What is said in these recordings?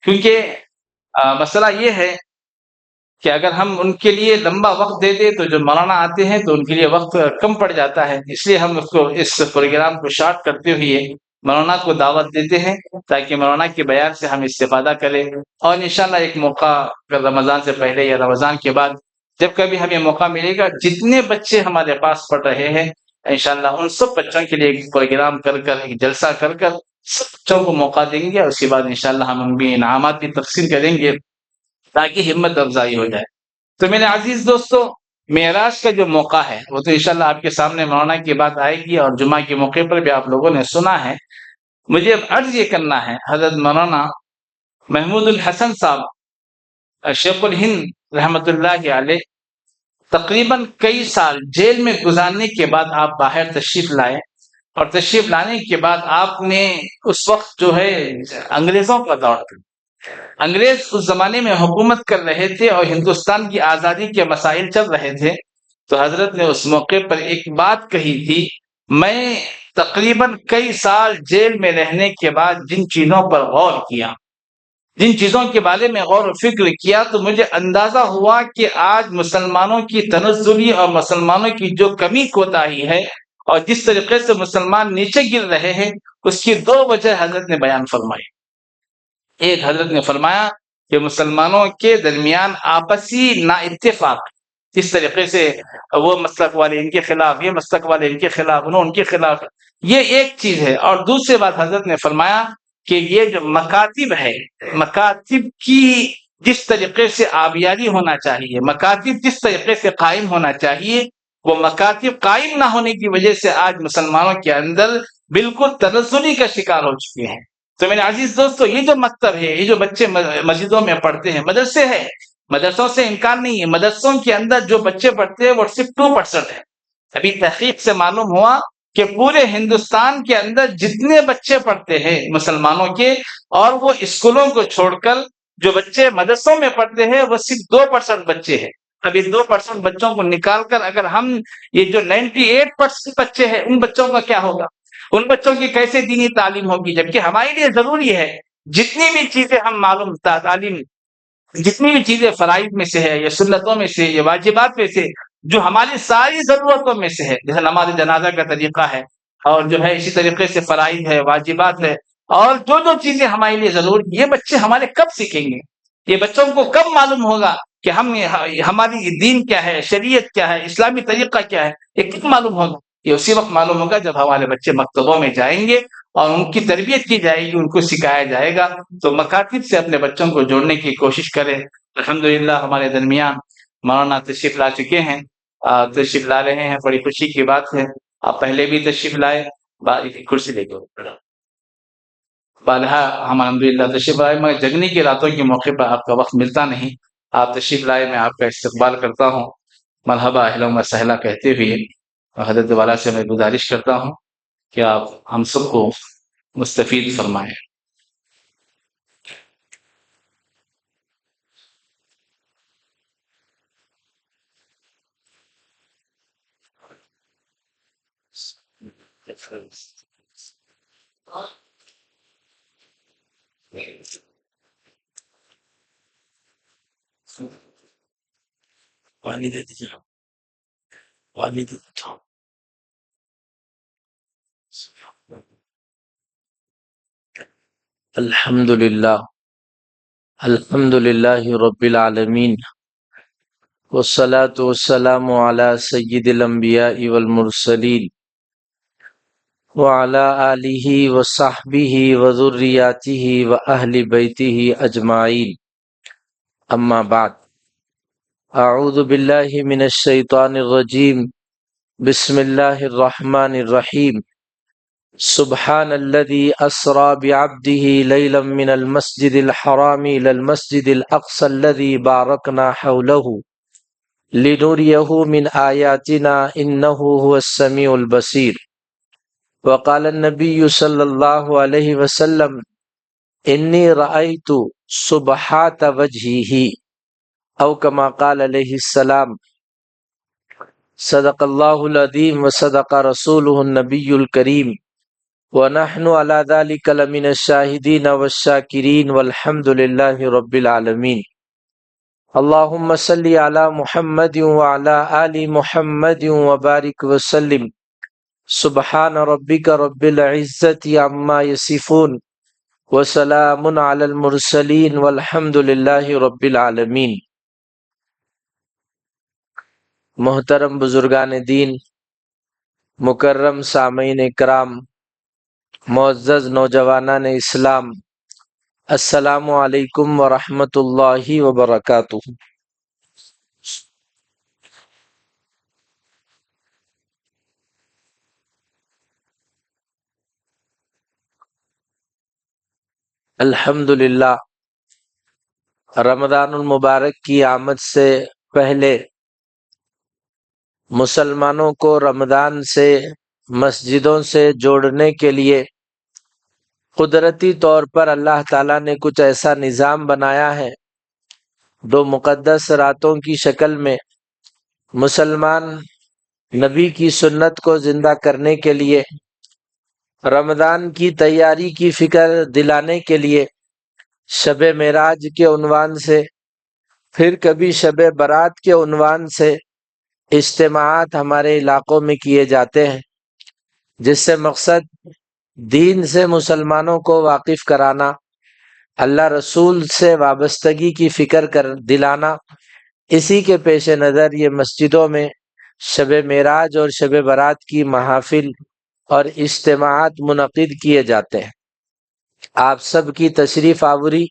کیونکہ مسئلہ یہ ہے کہ اگر ہم ان کے لیے لمبا وقت دے دیں تو جو مولانا آتے ہیں تو ان کے لیے وقت کم پڑ جاتا ہے، اس لیے ہم اس پروگرام کو شارٹ کرتے ہوئے مولانا کو دعوت دیتے ہیں تاکہ مولانا کے بیان سے ہم استفادہ کریں، اور انشاءاللہ ایک موقع اگر رمضان سے پہلے یا رمضان کے بعد جب کبھی ہمیں موقع ملے گا، جتنے بچے ہمارے پاس پڑھ رہے ہیں انشاءاللہ ان سب بچوں کے لیے ایک پروگرام کر کر ایک جلسہ کر کر سب بچوں کو موقع دیں گے، اور اس کے بعد انشاءاللہ ہم بھی انعامات بھی تقسیم کریں گے تاکہ ہمت افزائی ہو جائے۔ تو میرے عزیز دوستو، معراج کا جو موقع ہے وہ تو انشاءاللہ آپ کے سامنے مولانا کی بات آئے گی، اور جمعہ کے موقع پر بھی آپ لوگوں نے سنا ہے۔ مجھے اب عرض یہ کرنا ہے، حضرت مولانا محمود الحسن صاحب شیخ الہند رحمۃ اللہ علیہ تقریباً کئی سال جیل میں گزارنے کے بعد آپ باہر تشریف لائے، اور تشریف لانے کے بعد آپ نے اس وقت جو ہے انگریزوں کا دور تھا، انگریز اس زمانے میں حکومت کر رہے تھے اور ہندوستان کی آزادی کے مسائل چل رہے تھے، تو حضرت نے اس موقع پر ایک بات کہی تھی، میں تقریباً کئی سال جیل میں رہنے کے بعد جن چیزوں پر غور کیا، جن چیزوں کے بارے میں غور و فکر کیا، تو مجھے اندازہ ہوا کہ آج مسلمانوں کی تنزلی اور مسلمانوں کی جو کمی کوتاہی ہے اور جس طریقے سے مسلمان نیچے گر رہے ہیں، اس کی دو وجہ حضرت نے بیان فرمائی۔ ایک، حضرت نے فرمایا کہ مسلمانوں کے درمیان آپسی نا اتفاق، اس طریقے سے وہ مسلک والے ان کے خلاف، یہ مسلک والے ان کے خلاف، انہوں ان کے خلاف، یہ ایک چیز ہے۔ اور دوسری بات حضرت نے فرمایا کہ یہ جو مکاتب ہے، مکاتب کی جس طریقے سے آبیاری ہونا چاہیے، مکاتب جس طریقے سے قائم ہونا چاہیے، وہ مکاتب قائم نہ ہونے کی وجہ سے آج مسلمانوں کے اندر بالکل تنزلی کا شکار ہو چکے ہیں۔ تو میرے عزیز دوستو، یہ جو مکتب ہے، یہ جو بچے مسجدوں میں پڑھتے ہیں، مدرسے ہیں، مدرسوں سے انکار نہیں ہے، مدرسوں کے اندر جو بچے پڑھتے ہیں وہ صرف 2% ہے۔ ابھی تحقیق سے معلوم ہوا کہ پورے ہندوستان کے اندر جتنے بچے پڑھتے ہیں مسلمانوں کے، اور وہ اسکولوں کو چھوڑ کر جو بچے مدرسوں میں پڑھتے ہیں، وہ صرف 2% بچے ہیں۔ ابھی 2% بچوں کو نکال کر اگر ہم یہ جو 98% بچے ہیں، ان بچوں کا کیا ہوگا؟ ان بچوں کی کیسے دینی تعلیم ہوگی؟ جبکہ ہمارے لیے ضروری ہے جتنی بھی چیزیں ہم معلوم تعلیم، جتنی بھی چیزیں فرائض میں سے ہے یا سنتوں میں سے یا واجبات میں سے، جو ہماری ساری ضرورتوں میں سے ہے، جیسے نماز جنازہ کا طریقہ ہے، اور جو ہے اسی طریقے سے فرائض ہے، واجبات ہے، اور جو چیزیں ہمارے لیے ضروری، یہ بچے ہمارے کب سیکھیں گے؟ یہ بچوں کو کب معلوم ہوگا کہ ہماری دین کیا ہے، شریعت کیا ہے، اسلامی طریقہ کیا ہے؟ یہ کب معلوم ہوگا؟ یہ اسی وقت معلوم ہوگا جب ہمارے بچے مکتبوں میں جائیں گے اور ان کی تربیت کی جائے گی، ان کو سکھایا جائے گا۔ تو مکاتب سے اپنے بچوں کو جوڑنے کی کوشش کریں۔ الحمدللہ ہمارے درمیان مولانا تشریف لا چکے ہیں، تشریف لا رہے ہیں، بڑی خوشی کی بات ہے۔ آپ پہلے بھی تشریف لائے، کرسی لے کے بالہ ہم الحمدللہ تشریف لائے، مگر جگنی کی راتوں کے موقع پر آپ کا وقت ملتا نہیں، آپ تشریف لائے، میں آپ کا استقبال کرتا ہوں، مرحبا اہلا و سہلا کہتے ہوئے حضرت والا سے میں گزارش کرتا ہوں کہ آپ ہم سب کو مستفید فرمائیں۔ پانی دے دیجیے، پانی دے دیجیے۔ الحمد للہ رب العالمین، والصلاة والسلام على سید الانبیاء والمرسلین وعلى آلہ وصحبہ وذریاتہ واہل بیتہ اجمعین، اما بعد، اعوذ باللہ من الشیطان الرجیم، بسم اللہ الرحمن الرحیم، سبحان الذي أسرى بعبده ليلا من المسجد الحرام إلى المسجد الأقصى الذي باركنا حوله لنريه من آياتنا إنه هو السميع البصير۔ وقال النبي صلى الله عليه وسلم إني رأيت سبحات وجهه، أو كما قال عليه السلام، صدق الله العظيم وصدق رسوله النبي الكريم، ونحن على ذلك لمن الشاهدين والشاكرين والحمد لله رب العالمين. اللهم صل على محمد وعلى آل محمد وبارك وسلم. سبحان ربك رب العزة عما يصفون وسلام على المرسلين والحمد لله رب العالمين. محترم بزرگان دین، مکرم سامعین اکرام، معزز نوجوانان اسلام، السلام علیکم ورحمۃ اللہ وبرکاتہ۔ الحمدللہ، رمضان المبارک کی آمد سے پہلے مسلمانوں کو رمضان سے مسجدوں سے جوڑنے کے لیے قدرتی طور پر اللہ تعالیٰ نے کچھ ایسا نظام بنایا ہے۔ دو مقدس راتوں کی شکل میں مسلمان نبی کی سنت کو زندہ کرنے کے لیے، رمضان کی تیاری کی فکر دلانے کے لیے شب معراج کے عنوان سے، پھر کبھی شب برات کے عنوان سے اجتماعات ہمارے علاقوں میں کیے جاتے ہیں، جس سے مقصد دین سے مسلمانوں کو واقف کرانا، اللہ رسول سے وابستگی کی فکر دلانا۔ اسی کے پیش نظر یہ مسجدوں میں شب معراج اور شب برات کی محافل اور اجتماعات منعقد کیے جاتے ہیں۔ آپ سب کی تشریف آوری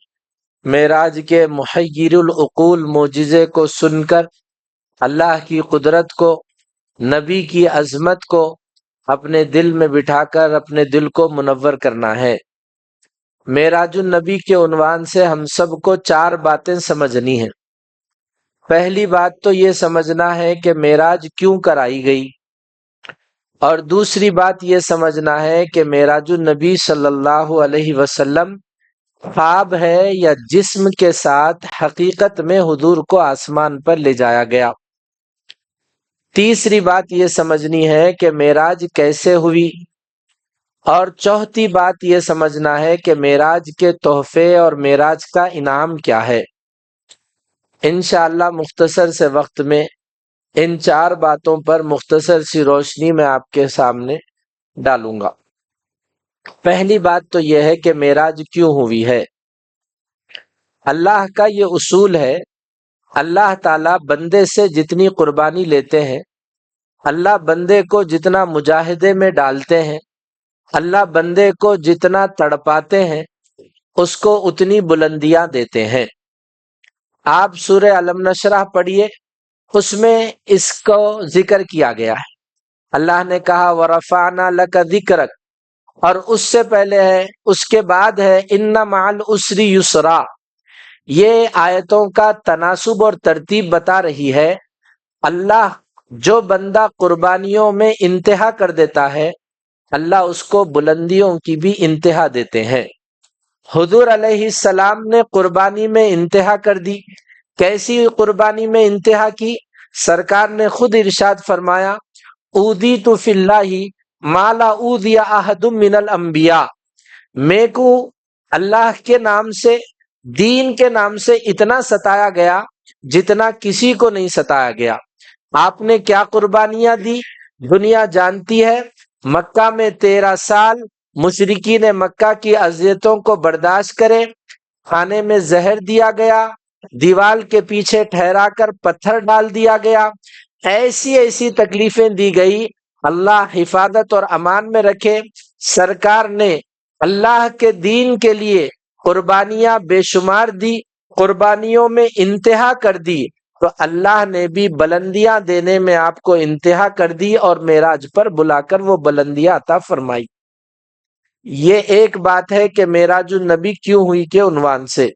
معراج کے محیر العقول معجزے کو سن کر اللہ کی قدرت کو، نبی کی عظمت کو اپنے دل میں بٹھا کر اپنے دل کو منور کرنا ہے۔ معراج النبی کے عنوان سے ہم سب کو 4 باتیں سمجھنی ہیں۔ پہلی بات تو یہ سمجھنا ہے کہ معراج کیوں کرائی گئی، اور دوسری بات یہ سمجھنا ہے کہ معراج النبی صلی اللہ علیہ وسلم خواب ہے یا جسم کے ساتھ حقیقت میں حضور کو آسمان پر لے جایا گیا۔ تیسری بات یہ سمجھنی ہے کہ معراج کیسے ہوئی، اور چوتھی بات یہ سمجھنا ہے کہ معراج کے تحفے اور معراج کا انعام کیا ہے۔ انشاءاللہ مختصر سے وقت میں ان 4 باتوں پر مختصر سی روشنی میں آپ کے سامنے ڈالوں گا۔ پہلی بات تو یہ ہے کہ معراج کیوں ہوئی ہے۔ اللہ کا یہ اصول ہے، اللہ تعالیٰ بندے سے جتنی قربانی لیتے ہیں، اللہ بندے کو جتنا مجاہدے میں ڈالتے ہیں، اللہ بندے کو جتنا تڑپاتے ہیں، اس کو اتنی بلندیاں دیتے ہیں۔ آپ سورہ علم نشرح پڑھیے، اس میں اس کو ذکر کیا گیا ہے۔ اللہ نے کہا وَرَفَعْنَا لَكَ ذِكْرَكَ، اور اس سے پہلے ہے، اس کے بعد ہے إِنَّ مَعَ الْعُسْرِ يُسْرًا۔ یہ آیتوں کا تناسب اور ترتیب بتا رہی ہے۔ اللہ جو بندہ قربانیوں میں انتہا کر دیتا ہے، اللہ اس کو بلندیوں کی بھی انتہا دیتے ہیں۔ حضور علیہ السلام نے قربانی میں انتہا کر دی۔ کیسی قربانی میں انتہا کی؟ سرکار نے خود ارشاد فرمایا اوذیت فی اللہ ما لا اوذی احد من الانبیاء، میں کو اللہ کے نام سے، دین کے نام سے اتنا ستایا گیا جتنا کسی کو نہیں ستایا گیا۔ آپ نے کیا قربانیاں دی؟ دنیا جانتی ہے۔ مکہ میں 13 سال مشرکین مکہ کی اذیتوں کو برداشت کرے، کھانے میں زہر دیا گیا، دیوال کے پیچھے ٹھہرا کر پتھر ڈال دیا گیا، ایسی ایسی تکلیفیں دی گئی۔ اللہ حفاظت اور امان میں رکھے۔ سرکار نے اللہ کے دین کے لیے قربانیاں بے شمار دی، قربانیوں میں انتہا کر دی، تو اللہ نے بھی بلندیاں دینے میں آپ کو انتہا کر دی اور معراج پر بلا کر وہ بلندیاں عطا فرمائی۔ یہ ایک بات ہے کہ معراج النبی کیوں ہوئی کے عنوان سے۔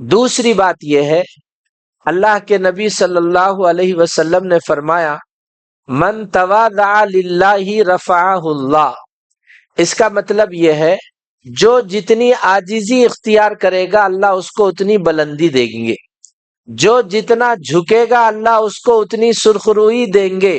دوسری بات یہ ہے، اللہ کے نبی صلی اللہ علیہ وسلم نے فرمایا من تواضع للہ رفعہ اللہ۔ اس کا مطلب یہ ہے جو جتنی عاجزی اختیار کرے گا اللہ اس کو اتنی بلندی دیں گے، جو جتنا جھکے گا اللہ اس کو اتنی سرخروئی دیں گے۔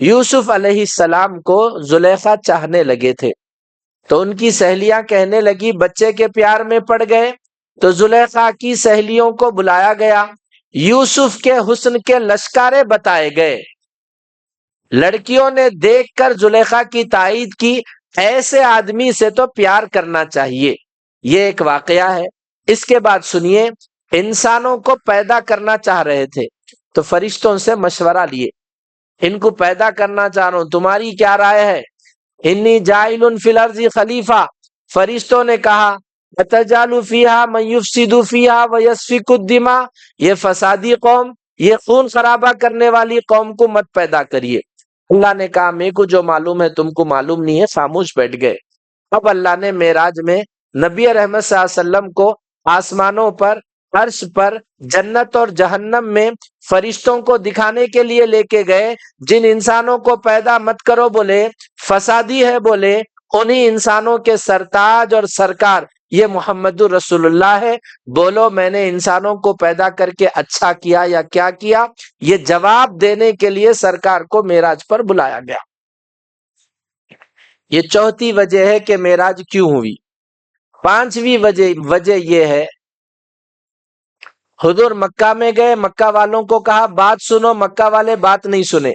یوسف علیہ السلام کو زلیخا چاہنے لگے تھے، تو ان کی سہیلیاں کہنے لگی بچے کے پیار میں پڑ گئے، تو زلیخا کی سہیلیوں کو بلایا گیا، یوسف کے حسن کے لشکارے بتائے گئے، لڑکیوں نے دیکھ کر زلیخا کی تائید کی ایسے آدمی سے تو پیار کرنا چاہیے۔ یہ ایک واقعہ ہے۔ اس کے بعد سنیے، انسانوں کو پیدا کرنا چاہ رہے تھے تو فرشتوں سے مشورہ لیے، ان کو پیدا کرنا چاہ رہا ہوں، تمہاری کیا رائے ہے؟ انی جاعل فی الارض خلیفہ، فرشتوں نے کہا اتجعل فیہا من یفسد فیہا ویسفک الدماء، یہ فسادی قوم، یہ خون خرابہ کرنے والی قوم کو مت پیدا کریے۔ اللہ نے کہا میرے کو جو معلوم ہے تم کو معلوم نہیں ہے، خاموش بیٹھ گئے۔ اب اللہ نے معراج میں نبی رحمت صلی اللہ علیہ وسلم کو آسمانوں پر، عرش پر، جنت اور جہنم میں فرشتوں کو دکھانے کے لیے لے کے گئے، جن انسانوں کو پیدا مت کرو بولے، فسادی ہے بولے، انہی انسانوں کے سرتاج اور سرکار یہ محمد رسول اللہ ہے۔ بولو میں نے انسانوں کو پیدا کر کے اچھا کیا یا کیا کیا؟ یہ جواب دینے کے لیے سرکار کو معراج پر بلایا گیا۔ یہ چوتھی وجہ ہے کہ معراج کیوں ہوئی۔ پانچویں وجہ یہ ہے، حضور مکہ میں گئے، مکہ والوں کو کہا بات سنو، مکہ والے بات نہیں سنے۔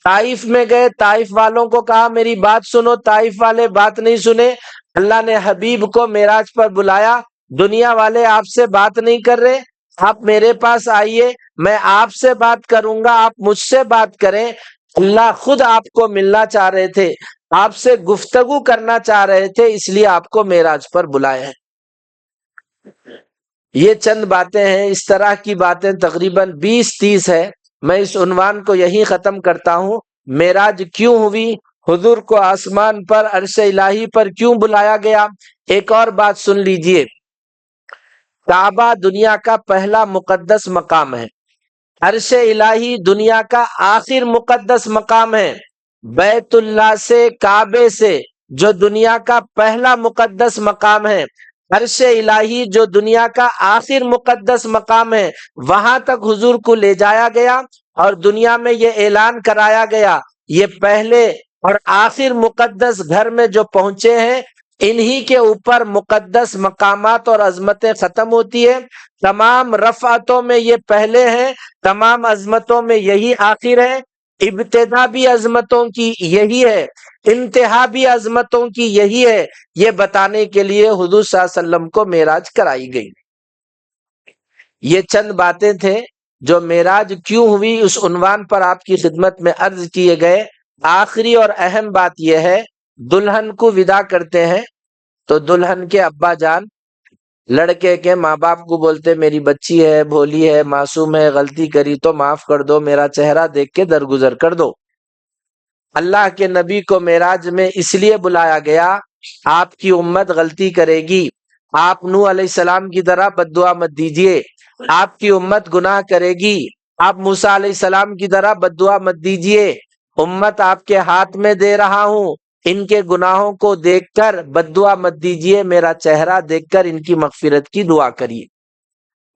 طائف میں گئے، طائف والوں کو کہا میری بات سنو، طائف والے بات نہیں سنے۔ اللہ نے حبیب کو معراج پر بلایا، دنیا والے آپ سے بات نہیں کر رہے، آپ میرے پاس آئیے، میں آپ سے بات کروں گا، آپ مجھ سے بات کریں۔ اللہ خود آپ کو ملنا چاہ رہے تھے، آپ سے گفتگو کرنا چاہ رہے تھے، اس لیے آپ کو معراج پر بلائے ہیں۔ یہ چند باتیں ہیں، اس طرح کی باتیں تقریباً 20-30 ہے۔ میں اس عنوان کو یہی ختم کرتا ہوں۔ معراج کیوں ہوئی؟ حضور کو آسمان پر، عرش الہی پر کیوں بلایا گیا؟ ایک اور بات سن لیجئے، کعبہ دنیا کا پہلا مقدس مقام ہے، عرش الہی دنیا کا آخر مقدس مقام ہے۔ بیت اللہ سے، کعبے سے جو دنیا کا پہلا مقدس مقام ہے، عرش الہی جو دنیا کا آخر مقدس مقام ہے، وہاں تک حضور کو لے جایا گیا اور دنیا میں یہ اعلان کرایا گیا، یہ پہلے اور آخر مقدس گھر میں جو پہنچے ہیں، انہی کے اوپر مقدس مقامات اور عظمتیں ختم ہوتی ہے۔ تمام رفعتوں میں یہ پہلے ہیں، تمام عظمتوں میں یہی آخر ہے، ابتدا بھی عظمتوں کی یہی ہے، انتہا بھی عظمتوں کی یہی ہے۔ یہ بتانے کے لیے حضور صلی اللہ علیہ وسلم کو معراج کرائی گئی۔ یہ چند باتیں تھے جو معراج کیوں ہوئی اس عنوان پر آپ کی خدمت میں عرض کیے گئے۔ آخری اور اہم بات یہ ہے، دلہن کو ودا کرتے ہیں تو دلہن کے ابا جان لڑکے کے ماں باپ کو بولتے میری بچی ہے، بھولی ہے، معصوم ہے، غلطی کری تو معاف کر دو، میرا چہرہ دیکھ کے درگزر کر دو۔ اللہ کے نبی کو معراج میں اس لیے بلایا گیا، آپ کی امت غلطی کرے گی، آپ نوح علیہ السلام کی طرح بد دعا مت دیجیے، آپ کی امت گناہ کرے گی، آپ موسیٰ علیہ السلام کی طرح بد دعا مت دیجیے، امت آپ کے ہاتھ میں دے رہا ہوں، ان کے گناہوں کو دیکھ کر بد دعا مت دیجیے، میرا چہرہ دیکھ کر ان کی مغفرت کی دعا کریے۔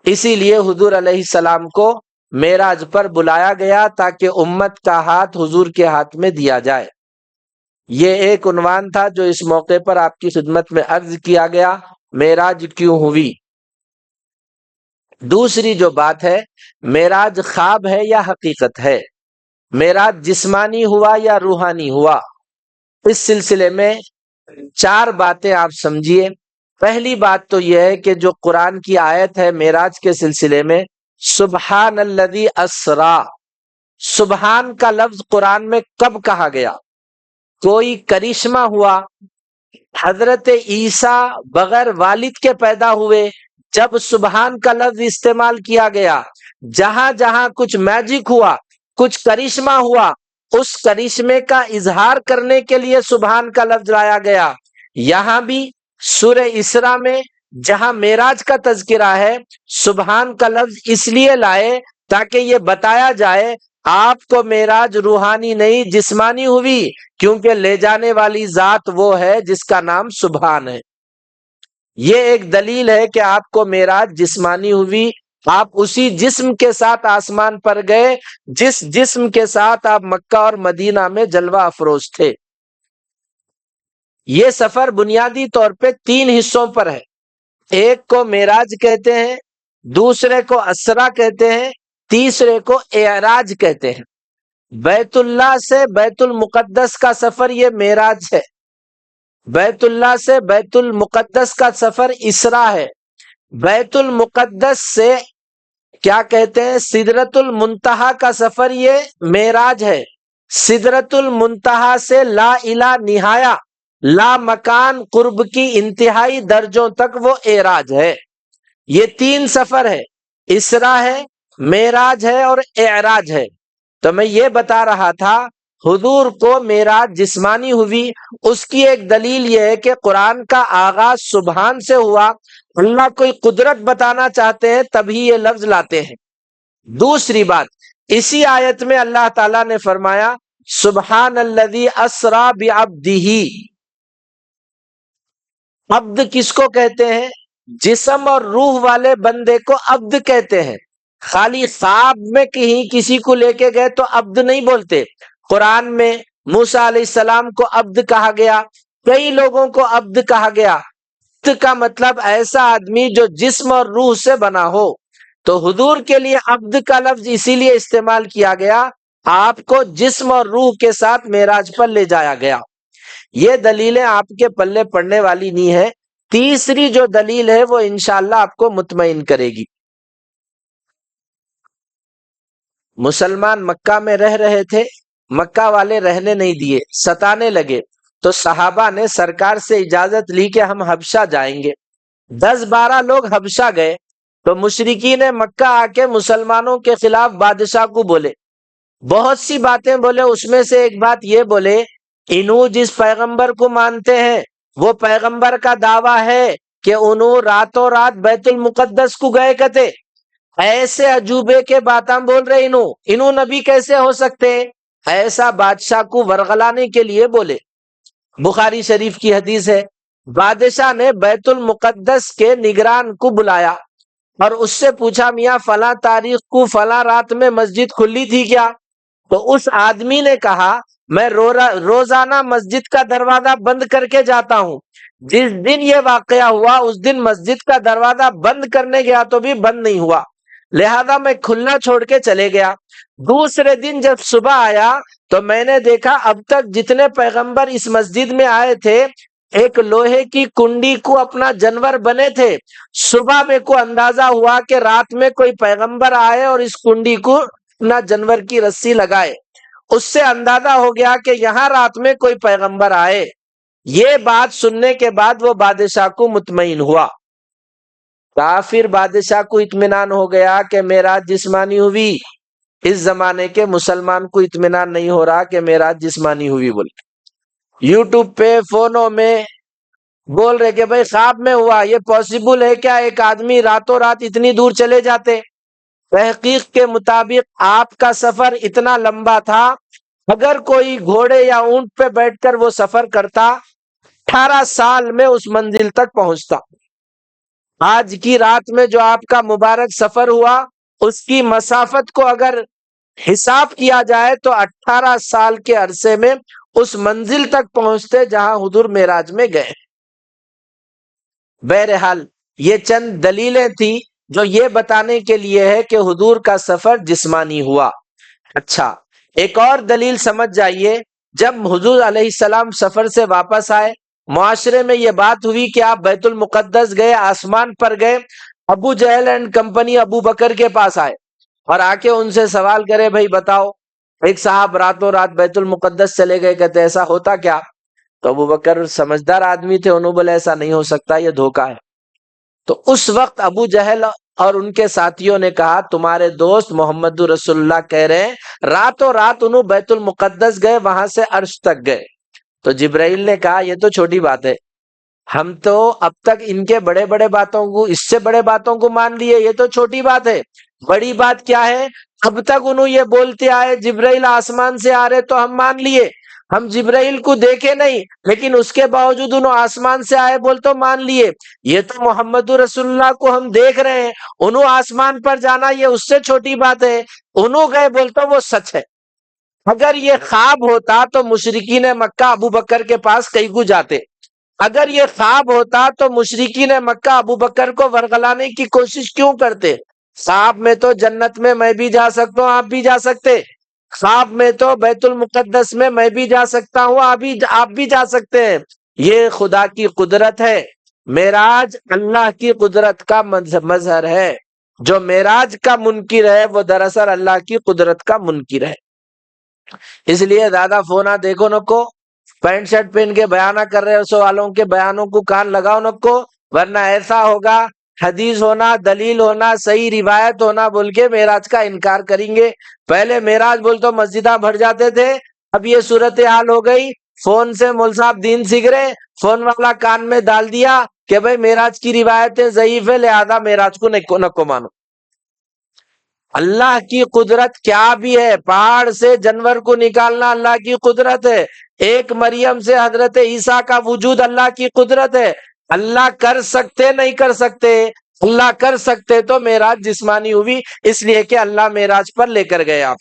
اسی لیے حضور علیہ السلام کو معراج پر بلایا گیا تاکہ امت کا ہاتھ حضور کے ہاتھ میں دیا جائے۔ یہ ایک عنوان تھا جو اس موقع پر آپ کی خدمت میں عرض کیا گیا، معراج کیوں ہوئی۔ دوسری جو بات ہے، معراج خواب ہے یا حقیقت ہے؟ معراج جسمانی ہوا یا روحانی ہوا؟ اس سلسلے میں 4 باتیں آپ سمجھیے۔ پہلی بات تو یہ ہے کہ جو قرآن کی آیت ہے معراج کے سلسلے میں، سبحان الذی اسرا، سبحان کا لفظ قرآن میں کب کہا گیا؟ کوئی کرشمہ ہوا؟ حضرت عیسیٰ بغیر والد کے پیدا ہوئے، جب سبحان کا لفظ استعمال کیا گیا، جہاں جہاں کچھ میجک ہوا، کچھ کرشمہ ہوا، اس کرشمے کا اظہار کرنے کے لیے سبحان کا لفظ لایا گیا۔ یہاں بھی سورہ اسراء میں جہاں معراج کا تذکرہ ہے، سبحان کا لفظ اس لیے لائے تاکہ یہ بتایا جائے آپ کو معراج روحانی نہیں جسمانی ہوئی، کیونکہ لے جانے والی ذات وہ ہے جس کا نام سبحان ہے۔ یہ ایک دلیل ہے کہ آپ کو معراج جسمانی ہوئی، آپ اسی جسم کے ساتھ آسمان پر گئے جس جسم کے ساتھ آپ مکہ اور مدینہ میں جلوہ افروز تھے۔ یہ سفر بنیادی طور پہ 3 حصوں پر ہے۔ ایک کو معراج کہتے ہیں، دوسرے کو اسرا کہتے ہیں، تیسرے کو اعراج کہتے ہیں۔ بیت اللہ سے بیت المقدس کا سفر یہ معراج ہے، بیت اللہ سے بیت المقدس کا سفر اسرا ہے، بیت المقدس سے کیا کہتے ہیں سدرۃ المنتہا کا سفر یہ معراج ہے، سدرۃ المنتہا سے لا الہ نہایا لا مکان قرب کی انتہائی درجوں تک وہ اعراج ہے۔ یہ 3 سفر ہے، اسرا ہے، معراج ہے اور اعراج ہے۔ تو میں یہ بتا رہا تھا حضور کو معراج جسمانی ہوئی، اس کی ایک دلیل یہ ہے کہ قرآن کا آغاز سبحان سے ہوا، اللہ کوئی قدرت بتانا چاہتے ہیں تبھی یہ لفظ لاتے ہیں۔ دوسری بات، اسی آیت میں اللہ تعالیٰ نے فرمایا سبحان الذی اسرا بعبدہ۔ عبد کس کو کہتے ہیں؟ جسم اور روح والے بندے کو عبد کہتے ہیں۔ خالی خواب میں کہیں کسی کو لے کے گئے تو عبد نہیں بولتے۔ قرآن میں موسیٰ علیہ السلام کو عبد کہا گیا، کئی لوگوں کو عبد کہا گیا۔ عبد کا مطلب ایسا آدمی جو جسم اور روح سے بنا ہو۔ تو حضور کے لیے عبد کا لفظ اسی لیے استعمال کیا گیا، آپ کو جسم اور روح کے ساتھ معراج پر لے جایا گیا۔ یہ دلیلیں آپ کے پلے پڑنے والی نہیں ہے۔ تیسری جو دلیل ہے وہ انشاءاللہ آپ کو مطمئن کرے گی۔ مسلمان مکہ میں رہ رہے تھے، مکہ والے رہنے نہیں دیے، ستانے لگے، تو صحابہ نے سرکار سے اجازت لی کہ ہم حبشہ جائیں گے۔ 10-12 لوگ حبشہ گئے تو مشرکین مکہ آ کے مسلمانوں کے خلاف بادشاہ کو بولے، بہت سی باتیں بولے۔ اس میں سے ایک بات یہ بولے، انہوں جس پیغمبر کو مانتے ہیں وہ پیغمبر کا دعویٰ ہے کہ انہوں راتوں رات بیت المقدس کو گئے کتے، ایسے عجوبے کے باتاں بول رہے، انہوں نبی کیسے ہو سکتے؟ ایسا بادشاہ کو ورغلانے کے لیے بولے۔ بخاری شریف کی حدیث ہے، بادشاہ نے بیت المقدس کے نگران کو بلایا اور اس سے پوچھا میاں فلاں تاریخ کو فلاں رات میں مسجد کھلی تھی کیا؟ تو اس آدمی نے کہا میں روزانہ مسجد کا دروازہ بند کر کے جاتا ہوں، جس دن یہ واقعہ ہوا اس دن مسجد کا دروازہ بند کرنے گیا تو بھی بند نہیں ہوا، لہذا میں کھلنا چھوڑ کے چلے گیا۔ دوسرے دن جب صبح آیا تو میں نے دیکھا اب تک جتنے پیغمبر اس مسجد میں آئے تھے ایک لوہے کی کنڈی کو اپنا جانور بنے تھے۔ صبح میں کو اندازہ ہوا کہ رات میں کوئی پیغمبر آئے اور اس کنڈی کو اپنا جانور کی رسی لگائے، اس سے اندازہ ہو گیا کہ یہاں رات میں کوئی پیغمبر آئے۔ یہ بات سننے کے بعد وہ بادشاہ کو مطمئن ہوا۔ کافر بادشاہ کو اطمینان ہو گیا کہ معراج جسمانی ہوئی، اس زمانے کے مسلمان کو اطمینان نہیں ہو رہا کہ معراج جسمانی ہوئی۔ بول یوٹیوب پہ فونوں میں بول رہے کہ بھائی خواب میں ہوا، یہ پاسبل ہے کیا ایک آدمی راتوں رات اتنی دور چلے جاتے؟ تحقیق کے مطابق آپ کا سفر اتنا لمبا تھا، اگر کوئی گھوڑے یا اونٹ پہ بیٹھ کر وہ سفر کرتا 18 سال میں اس منزل تک پہنچتا۔ آج کی رات میں جو آپ کا مبارک سفر ہوا اس کی مسافت کو اگر حساب کیا جائے تو 18 سال کے عرصے میں اس منزل تک پہنچتے جہاں حضور معراج میں گئے۔ بہرحال یہ چند دلیلیں تھی جو یہ بتانے کے لیے ہے کہ حضور کا سفر جسمانی ہوا۔ اچھا، ایک اور دلیل سمجھ جائیے، جب حضور علیہ السلام سفر سے واپس آئے، معاشرے میں یہ بات ہوئی کہ آپ بیت المقدس گئے، آسمان پر گئے، ابو جہل اینڈ کمپنی ابو بکر کے پاس آئے اور آ کے ان سے سوال کرے بھائی بتاؤ ایک صاحب راتوں رات بیت المقدس چلے گئے، کہتے ایسا ہوتا کیا؟ تو ابو بکر سمجھدار آدمی تھے، انہوں بولے ایسا نہیں ہو سکتا، یہ دھوکہ ہے۔ تو اس وقت ابو جہل اور ان کے ساتھیوں نے کہا تمہارے دوست محمد رسول اللہ کہہ رہے ہیں راتوں رات انہوں بیت المقدس گئے، وہاں سے عرش تک گئے۔ تو جبرائیل نے کہا یہ تو چھوٹی بات ہے، ہم تو اب تک ان کے بڑے بڑے باتوں کو، اس سے بڑے باتوں کو مان لیے، یہ تو چھوٹی بات ہے، بڑی بات کیا ہے؟ اب تک انہوں یہ بولتے آئے جبرائیل آسمان سے آ رہے تو ہم مان لیے، ہم جبرائیل کو دیکھے نہیں لیکن اس کے باوجود انہوں آسمان سے آئے بول تو مان لیے. یہ تو محمد رسول اللہ کو ہم دیکھ رہے ہیں، انہوں آسمان پر جانا یہ اس سے چھوٹی بات ہے، انہوں گئے بول تو وہ سچ ہے. اگر یہ خواب ہوتا تو مشرکین مکہ ابو بکر کے پاس کئی کو جاتے. اگر یہ خواب ہوتا تو مشرکین مکہ ابو بکر کو ورغلانے کی کوشش کیوں کرتے؟ خواب میں تو جنت میں بھی جا سکتا ہوں، آپ بھی جا سکتے. خواب میں تو بیت المقدس میں بھی جا سکتا ہوں، آپ بھی جا سکتے ہیں. یہ خدا کی قدرت ہے. معراج اللہ کی قدرت کا مظہر ہے. جو معراج کا منکر ہے وہ دراصل اللہ کی قدرت کا منکر ہے. اس لیے زیادہ فونا دیکھو نکو، پینٹ شرٹ پہن کے بیانہ کر رہے ہو والوں کے بیانوں کو کان لگاؤ نکو، ورنہ ایسا ہوگا حدیث ہونا، دلیل ہونا، صحیح روایت ہونا بول کے معراج کا انکار کریں گے. پہلے معراج بول تو مسجدہ بھر جاتے تھے، اب یہ صورتحال ہو گئی، فون سے مول صاحب دین سیکھ رہے، فون والا کان میں ڈال دیا کہ بھئی معراج کی روایتیں ضعیف ہے لہذا معراج کو نکو مانو. اللہ کی قدرت کیا بھی ہے، پہاڑ سے جانور کو نکالنا اللہ کی قدرت ہے، ایک مریم سے حضرت عیسیٰ کا وجود اللہ کی قدرت ہے. اللہ کر سکتے نہیں کر سکتے؟ اللہ کر سکتے تو معراج جسمانی ہوئی، اس لیے کہ اللہ معراج پر لے کر گئے آپ.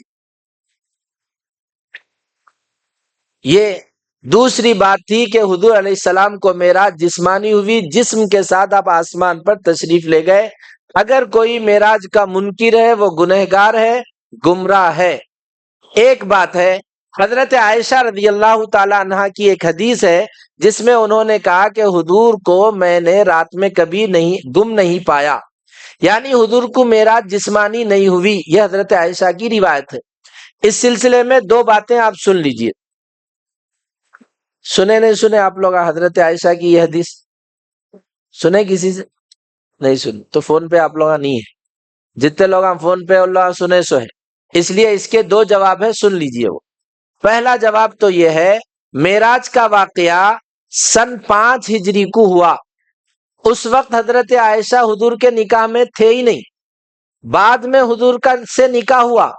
یہ دوسری بات تھی کہ حضور علیہ السلام کو معراج جسمانی ہوئی، جسم کے ساتھ آپ آسمان پر تشریف لے گئے. اگر کوئی معراج کا منکر ہے وہ گنہگار ہے، گمراہ ہے. ایک بات ہے، حضرت عائشہ رضی اللہ تعالی عنہا کی ایک حدیث ہے جس میں انہوں نے کہا کہ حضور کو میں نے رات میں کبھی گم نہیں پایا، یعنی حضور کو معراج جسمانی نہیں ہوئی. یہ حضرت عائشہ کی روایت ہے. اس سلسلے میں دو باتیں آپ سن لیجئے. سنے نہیں سنے آپ لوگ حضرت عائشہ کی یہ حدیث؟ سنے کسی سے؟ نہیں سن تو فون پہ آپ لوگ نہیں ہے، جتنے لوگ ہم فون پہ اللہ سنے سو ہے. اس لیے اس کے دو جواب ہیں، سن لیجئے. وہ پہلا جواب تو یہ ہے، معراج کا واقعہ سن 5 ہجری کو ہوا. اس وقت حضرت عائشہ حضور کے نکاح میں تھے ہی نہیں، بعد میں حضور کا سے نکاح ہوا.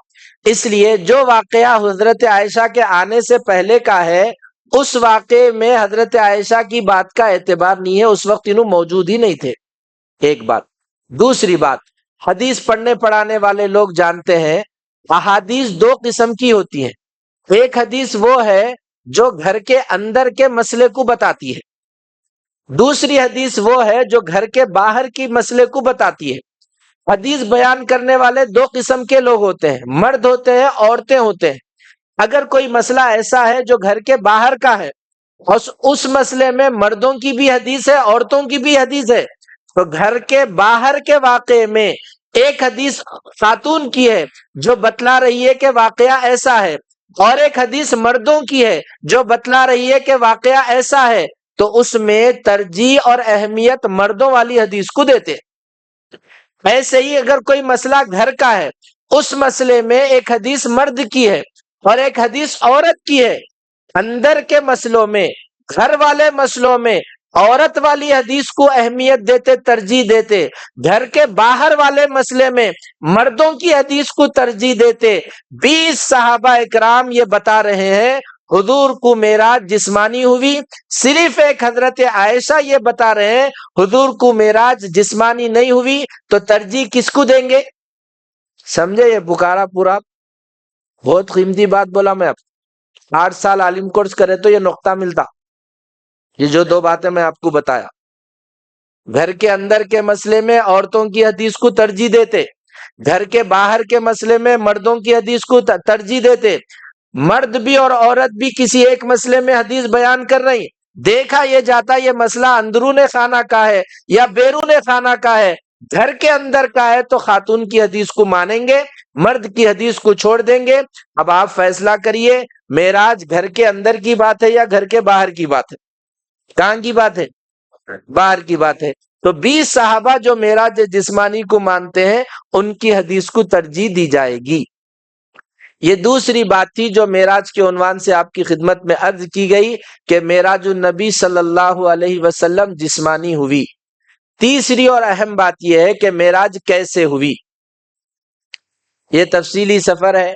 اس لیے جو واقعہ حضرت عائشہ کے آنے سے پہلے کا ہے اس واقعے میں حضرت عائشہ کی بات کا اعتبار نہیں ہے، اس وقت انہوں موجود ہی نہیں تھے. ایک بات. دوسری بات، حدیث پڑھنے پڑھانے والے لوگ جانتے ہیں احادیث دو قسم کی ہوتی ہیں. ایک حدیث وہ ہے جو گھر کے اندر کے مسئلے کو بتاتی ہے، دوسری حدیث وہ ہے جو گھر کے باہر کی مسئلے کو بتاتی ہے. حدیث بیان کرنے والے دو قسم کے لوگ ہوتے ہیں، مرد ہوتے ہیں، عورتیں ہوتے ہیں. اگر کوئی مسئلہ ایسا ہے جو گھر کے باہر کا ہے اور اس مسئلے میں مردوں کی بھی حدیث ہے عورتوں کی بھی حدیث ہے، تو گھر کے باہر کے واقعے میں ایک حدیث خاتون کی ہے جو بتلا رہی ہے کہ واقعہ ایسا ہے، اور ایک حدیث مردوں کی ہے جو بتلا رہی ہے کہ واقعہ ایسا ہے، تو اس میں ترجیح اور اہمیت مردوں والی حدیث کو دیتے. ایسے ہی اگر کوئی مسئلہ گھر کا ہے، اس مسئلے میں ایک حدیث مرد کی ہے اور ایک حدیث عورت کی ہے. اندر کے مسئلوں میں، گھر والے مسئلوں میں عورت والی حدیث کو اہمیت دیتے، ترجیح دیتے. گھر کے باہر والے مسئلے میں مردوں کی حدیث کو ترجیح دیتے. 20 صحابہ اکرام یہ بتا رہے ہیں حضور کو معراج جسمانی ہوئی. صرف ایک حضرت عائشہ یہ بتا رہے ہیں حضور کو معراج جسمانی نہیں ہوئی. تو ترجیح کس کو دیں گے؟ سمجھے؟ یہ پکارا پورا بہت قیمتی بات بولا میں. آپ 8 سال عالم کورس کرے تو یہ نقطہ ملتا. یہ جو دو باتیں میں آپ کو بتایا، گھر کے اندر کے مسئلے میں عورتوں کی حدیث کو ترجیح دیتے، گھر کے باہر کے مسئلے میں مردوں کی حدیث کو ترجیح دیتے. مرد بھی اور عورت بھی کسی ایک مسئلے میں حدیث بیان کر رہی، دیکھا یہ جاتا یہ مسئلہ اندرون خانہ کا ہے یا بیرون خانہ کا ہے. گھر کے اندر کا ہے تو خاتون کی حدیث کو مانیں گے، مرد کی حدیث کو چھوڑ دیں گے. اب آپ فیصلہ کریے، معراج گھر کے اندر کی بات ہے یا گھر کے باہر کی بات ہے؟ کہاں کی بات ہے؟ باہر کی بات ہے. تو 20 صحابہ جو معراج جسمانی کو مانتے ہیں ان کی حدیث کو ترجیح دی جائے گی. یہ دوسری بات تھی جو معراج کے عنوان سے آپ کی خدمت میں عرض کی گئی کہ معراج النبی صلی اللہ علیہ وسلم جسمانی ہوئی. تیسری اور اہم بات یہ ہے کہ معراج کیسے ہوئی. یہ تفصیلی سفر ہے،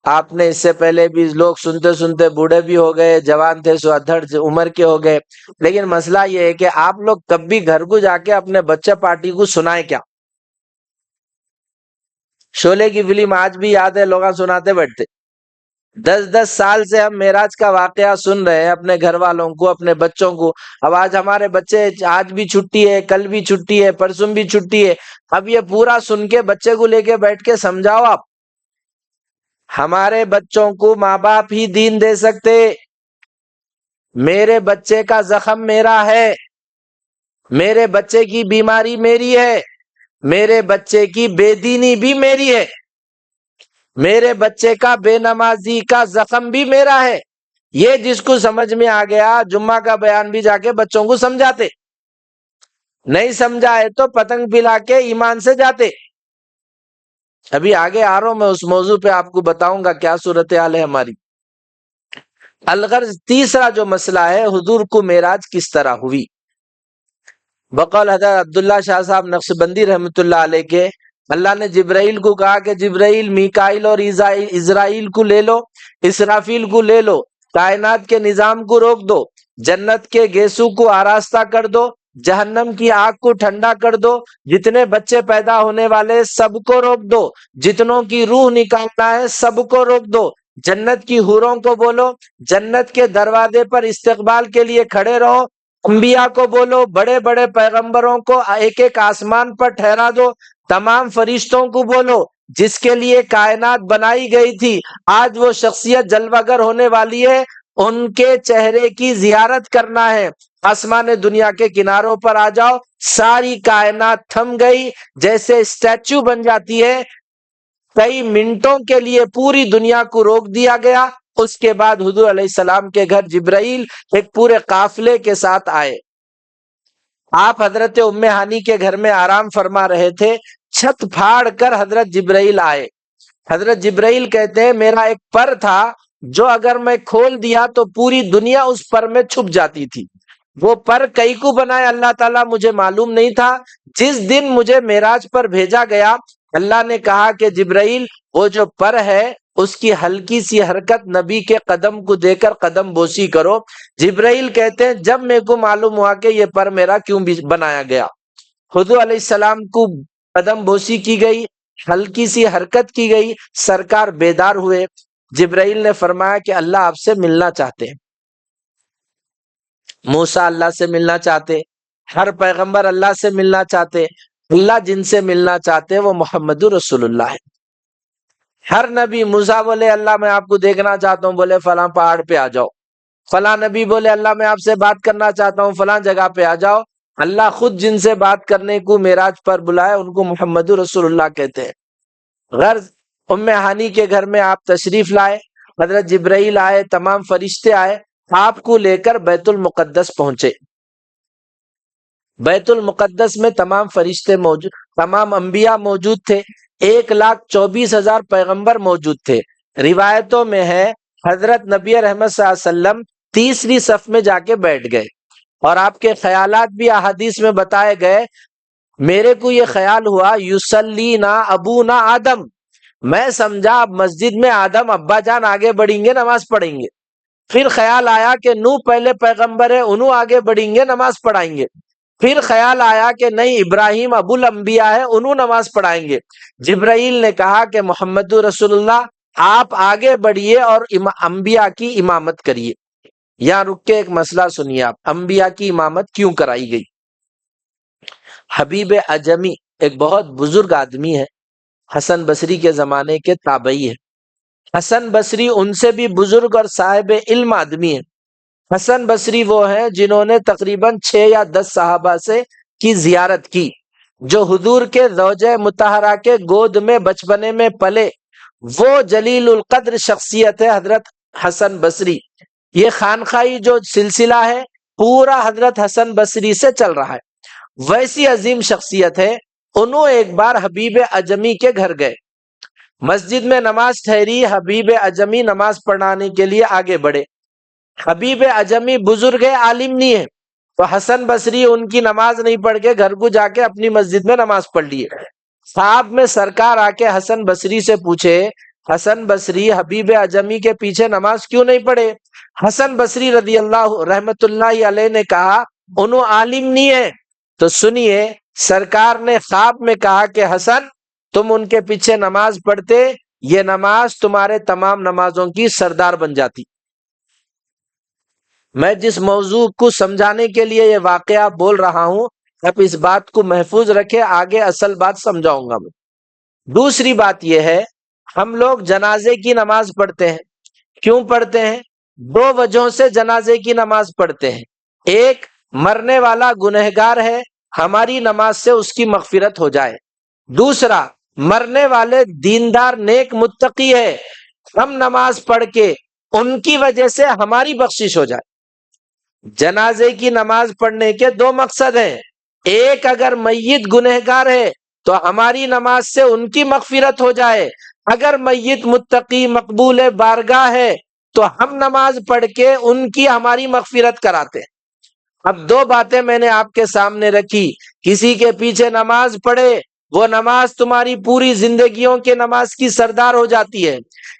آپ نے اس سے پہلے بھی لوگ سنتے سنتے بوڑھے بھی ہو گئے، جوان تھے سو ادھڑ عمر کے ہو گئے، لیکن مسئلہ یہ ہے کہ آپ لوگ کب بھی گھر کو جا کے اپنے بچہ پارٹی کو سنائے کیا؟ شعلے کی فلم آج بھی یاد ہے، لوگ سناتے بیٹھتے۔ 10 سال سے ہم معراج کا واقعہ سن رہے ہیں اپنے گھر والوں کو، اپنے بچوں کو۔ اب آج ہمارے بچے، آج بھی چھٹی ہے، کل بھی چھٹی ہے، پرسوں بھی چھٹی ہے، اب یہ پورا سن کے بچے کو لے کے بیٹھ کے سمجھاؤ آپ۔ ہمارے بچوں کو ماں باپ ہی دین دے سکتے۔ میرے بچے کا زخم میرا ہے، میرے بچے کی بیماری میری ہے، میرے بچے کی بے دینی بھی میری ہے، میرے بچے کا بے نمازی کا زخم بھی میرا ہے۔ یہ جس کو سمجھ میں آ گیا، جمعہ کا بیان بھی جا کے بچوں کو سمجھاتے، نہیں سمجھائے تو پتنگ پلا کے ایمان سے جاتے۔ ابھی آگے آ رہا ہوں میں اس موضوع پہ، آپ کو بتاؤں گا کیا صورتحال ہے ہماری۔ الغرض تیسرا جو مسئلہ ہے، حضور کو معراج کس طرح ہوئی؟ بقول حضرت عبداللہ شاہ صاحب نقشبندی رحمۃ اللہ علیہ کے، اللہ نے جبرائیل کو کہا کہ جبرائیل میکائیل اور اسرائیل کو لے لو، اسرافیل کو لے لو، کائنات کے نظام کو روک دو، جنت کے گیسوں کو آراستہ کر دو، جہنم کی آگ کو ٹھنڈا کر دو، جتنے بچے پیدا ہونے والے سب کو روک دو، جتنوں کی روح نکالنا ہے سب کو روک دو، جنت کی حوروں کو بولو جنت کے دروازے پر استقبال کے لیے کھڑے رہو، انبیاء کو بولو، بڑے بڑے پیغمبروں کو ایک ایک آسمان پر ٹھہرا دو، تمام فرشتوں کو بولو جس کے لیے کائنات بنائی گئی تھی، آج وہ شخصیت جلوہ گر ہونے والی ہے، ان کے چہرے کی زیارت کرنا ہے، آسمان دنیا کے کناروں پر آ جاؤ۔ ساری کائنات تھم گئی، جیسے اسٹیچو بن جاتی ہے، کئی منٹوں کے لیے پوری دنیا کو روک دیا گیا۔ اس کے بعد حضور علیہ السلام کے گھر جبرائیل ایک پورے قافلے کے ساتھ آئے۔ آپ حضرت ام ہانی کے گھر میں آرام فرما رہے تھے، چھت پھاڑ کر حضرت جبرائیل آئے۔ حضرت جبرائیل کہتے ہیں میرا ایک پر تھا جو اگر میں کھول دیا تو پوری دنیا اس پر میں چھپ جاتی تھی۔ وہ پر کئی کو بنائے اللہ تعالیٰ مجھے معلوم نہیں تھا۔ جس دن مجھے معراج پر بھیجا گیا، اللہ نے کہا کہ جبرائیل وہ جو پر ہے اس کی ہلکی سی حرکت نبی کے قدم کو دے کر قدم بوسی کرو۔ جبرائیل کہتے ہیں جب میرے کو معلوم ہوا کہ یہ پر میرا کیوں بنایا گیا، حضور علیہ السلام کو قدم بوسی کی گئی، ہلکی سی حرکت کی گئی، سرکار بیدار ہوئے۔ جبرائیل نے فرمایا کہ اللہ آپ سے ملنا چاہتے ہیں۔ موسیٰ اللہ سے ملنا چاہتے، ہر پیغمبر اللہ سے ملنا چاہتے، اللہ جن سے ملنا چاہتے وہ محمد رسول اللہ ہے۔ ہر نبی، موسیٰ بولے اللہ میں آپ کو دیکھنا چاہتا ہوں، بولے فلاں پہاڑ پہ آ جاؤ۔ فلاں نبی بولے اللہ میں آپ سے بات کرنا چاہتا ہوں، فلاں جگہ پہ آ جاؤ۔ اللہ خود جن سے بات کرنے کو معراج پر بلائے ان کو محمد رسول اللہ کہتے ہیں۔ غرض ام ہانی کے گھر میں آپ تشریف لائے، حضرت جبرائیل آئے، تمام فرشتے آئے، آپ کو لے کر بیت المقدس پہنچے۔ بیت المقدس میں تمام فرشتے موجود، تمام انبیاء موجود تھے، 1,24,000 پیغمبر موجود تھے۔ روایتوں میں ہے حضرت نبی رحمت صلی اللہ علیہ وسلم تیسری صف میں جا کے بیٹھ گئے، اور آپ کے خیالات بھی احادیث میں بتائے گئے۔ میرے کو یہ خیال ہوا یصلینا ابونا آدم، میں سمجھا اب مسجد میں آدم ابا جان آگے بڑھیں گے نماز پڑھیں گے۔ پھر خیال آیا کہ نوح پہلے پیغمبر ہے، انہوں آگے بڑھیں گے نماز پڑھائیں گے۔ پھر خیال آیا کہ نہیں ابراہیم ابو الانبیاء ہے، انہوں نماز پڑھائیں گے۔ جبرائیل نے کہا کہ محمد رسول اللہ آپ آگے بڑھیے اور انبیاء کی امامت کریے۔ یہاں رک کے ایک مسئلہ سنیے آپ، انبیاء کی امامت کیوں کرائی گئی؟ حبیب عجمی ایک بہت بزرگ آدمی ہے، حسن بصری کے زمانے کے تابعی ہے۔ حسن بصری ان سے بھی بزرگ اور صاحب علم آدمی ہے۔ حسن بصری وہ ہیں جنہوں نے تقریباً 6 یا 10 صحابہ سے کی زیارت کی، جو حضور کے زوجہ مطہرہ کے گود میں بچپنے میں پلے، وہ جلیل القدر شخصیت ہے حضرت حسن بصری۔ یہ خانقاہی جو سلسلہ ہے پورا حضرت حسن بصری سے چل رہا ہے، ویسی عظیم شخصیت ہے۔ انہوں ایک بار حبیب عجمی کے گھر گئے، مسجد میں نماز ٹھہری، حبیب عجمی نماز پڑھانے کے لیے آگے بڑھے۔ حبیب عجمی بزرگ ہے، عالم نہیں ہے، تو حسن بصری ان کی نماز نہیں پڑھ کے گھر کو جا کے اپنی مسجد میں نماز پڑھ لیے۔ خواب میں سرکار آ کے حسن بصری سے پوچھے حسن بصری حبیب اعظمی کے پیچھے نماز کیوں نہیں پڑھے؟ حسن بصری رضی اللہ رحمت اللہ علیہ نے کہا انہوں عالم نہیں ہے، تو سنیے سرکار نے خواب میں کہا کہ حسن تم ان کے پیچھے نماز پڑھتے، یہ نماز تمہارے تمام نمازوں کی سردار بن جاتی۔ میں جس موضوع کو سمجھانے کے لیے یہ واقعہ بول رہا ہوں، اب اس بات کو محفوظ رکھے، آگے اصل بات سمجھاؤں گا میں۔ دوسری بات یہ ہے، ہم لوگ جنازے کی نماز پڑھتے ہیں۔ کیوں پڑھتے ہیں؟ دو وجہوں سے جنازے کی نماز پڑھتے ہیں۔ ایک، مرنے والا گنہگار ہے، ہماری نماز سے اس کی مغفرت ہو جائے۔ دوسرا، مرنے والے دیندار نیک متقی ہے، ہم نماز پڑھ کے ان کی وجہ سے ہماری بخشش ہو جائے۔ جنازے کی نماز پڑھنے کے دو مقصد ہیں۔ ایک، اگر میت گنہگار ہے تو ہماری نماز سے ان کی مغفرت ہو جائے۔ اگر میت متقی مقبول بارگاہ ہے تو ہم نماز پڑھ کے ان کی ہماری مغفرت کراتے ہیں۔ اب دو باتیں میں نے آپ کے سامنے رکھی، کسی کے پیچھے نماز پڑھے، وہ نماز تمہاری پوری زندگیوں کے نماز کی سردار ہو جاتی ہے۔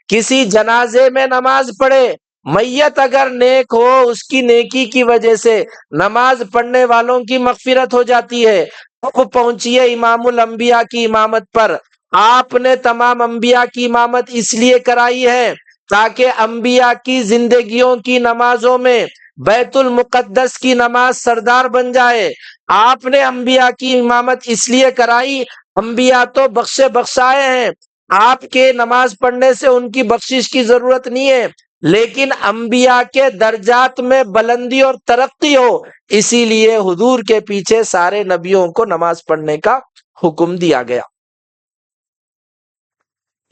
کسی جنازے میں نماز پڑھے، میت اگر نیک ہو اس کی نیکی کی وجہ سے نماز پڑھنے والوں کی مغفرت ہو جاتی ہے۔ اب پہنچیے امام الانبیاء کی امامت پر۔ آپ نے تمام انبیاء کی امامت اس لیے کرائی ہے تاکہ انبیاء کی زندگیوں کی نمازوں میں بیت المقدس کی نماز سردار بن جائے۔ آپ نے انبیاء کی امامت اس لیے کرائی، انبیاء تو بخشے بخشائے ہیں، آپ کے نماز پڑھنے سے ان کی بخشش کی ضرورت نہیں ہے، لیکن انبیاء کے درجات میں بلندی اور ترقی ہو، اسی لیے حضور کے پیچھے سارے نبیوں کو نماز پڑھنے کا حکم دیا گیا۔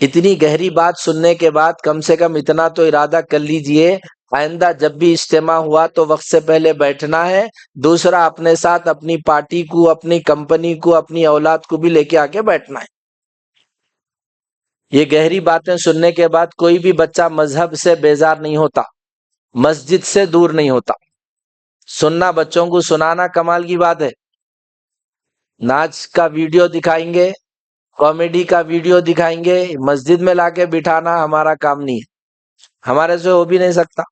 اتنی گہری بات سننے کے بعد کم سے کم اتنا تو ارادہ کر لیجئے، آئندہ جب بھی اجتماع ہوا تو وقت سے پہلے بیٹھنا ہے۔ دوسرا، اپنے ساتھ اپنی پارٹی کو، اپنی کمپنی کو، اپنی اولاد کو بھی لے کے آ کے بیٹھنا ہے۔ یہ گہری باتیں سننے کے بعد کوئی بھی بچہ مذہب سے بیزار نہیں ہوتا، مسجد سے دور نہیں ہوتا۔ سننا، بچوں کو سنانا کمال کی بات ہے۔ ناچ کا ویڈیو دکھائیں گے، کامیڈی کا ویڈیو دکھائیں گے، مسجد میں لا کے بٹھانا ہمارا کام نہیں ہے، ہمارے سے ہو بھی نہیں سکتا۔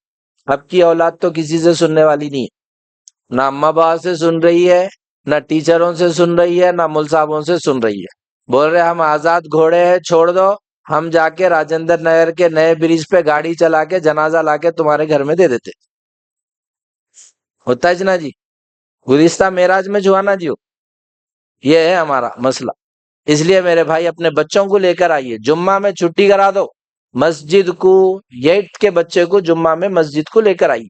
اب کی اولاد تو کسی سے سننے والی نہیں ہے، نہ اماں باپ سے سن رہی ہے، نہ ٹیچروں سے سن رہی ہے، نہ مول صاحبوں سے سن رہی ہے۔ بول رہے ہم آزاد گھوڑے ہیں، چھوڑ دو، ہم جا کے راجندر نگر کے نئے برج پہ گاڑی چلا کے جنازہ لا کے تمہارے گھر میں دے دیتے۔ ہوتا ہے جنا جی، گزشتہ معراج میں جو آنا جی، یہ ہے ہمارا مسئلہ۔ اس لیے میرے بھائی اپنے بچوں کو لے کر آئیے، جمعہ میں چھٹی کرا دو، مسجد کو، 8 کے بچے کو جمعہ میں مسجد کو لے کر آئیے۔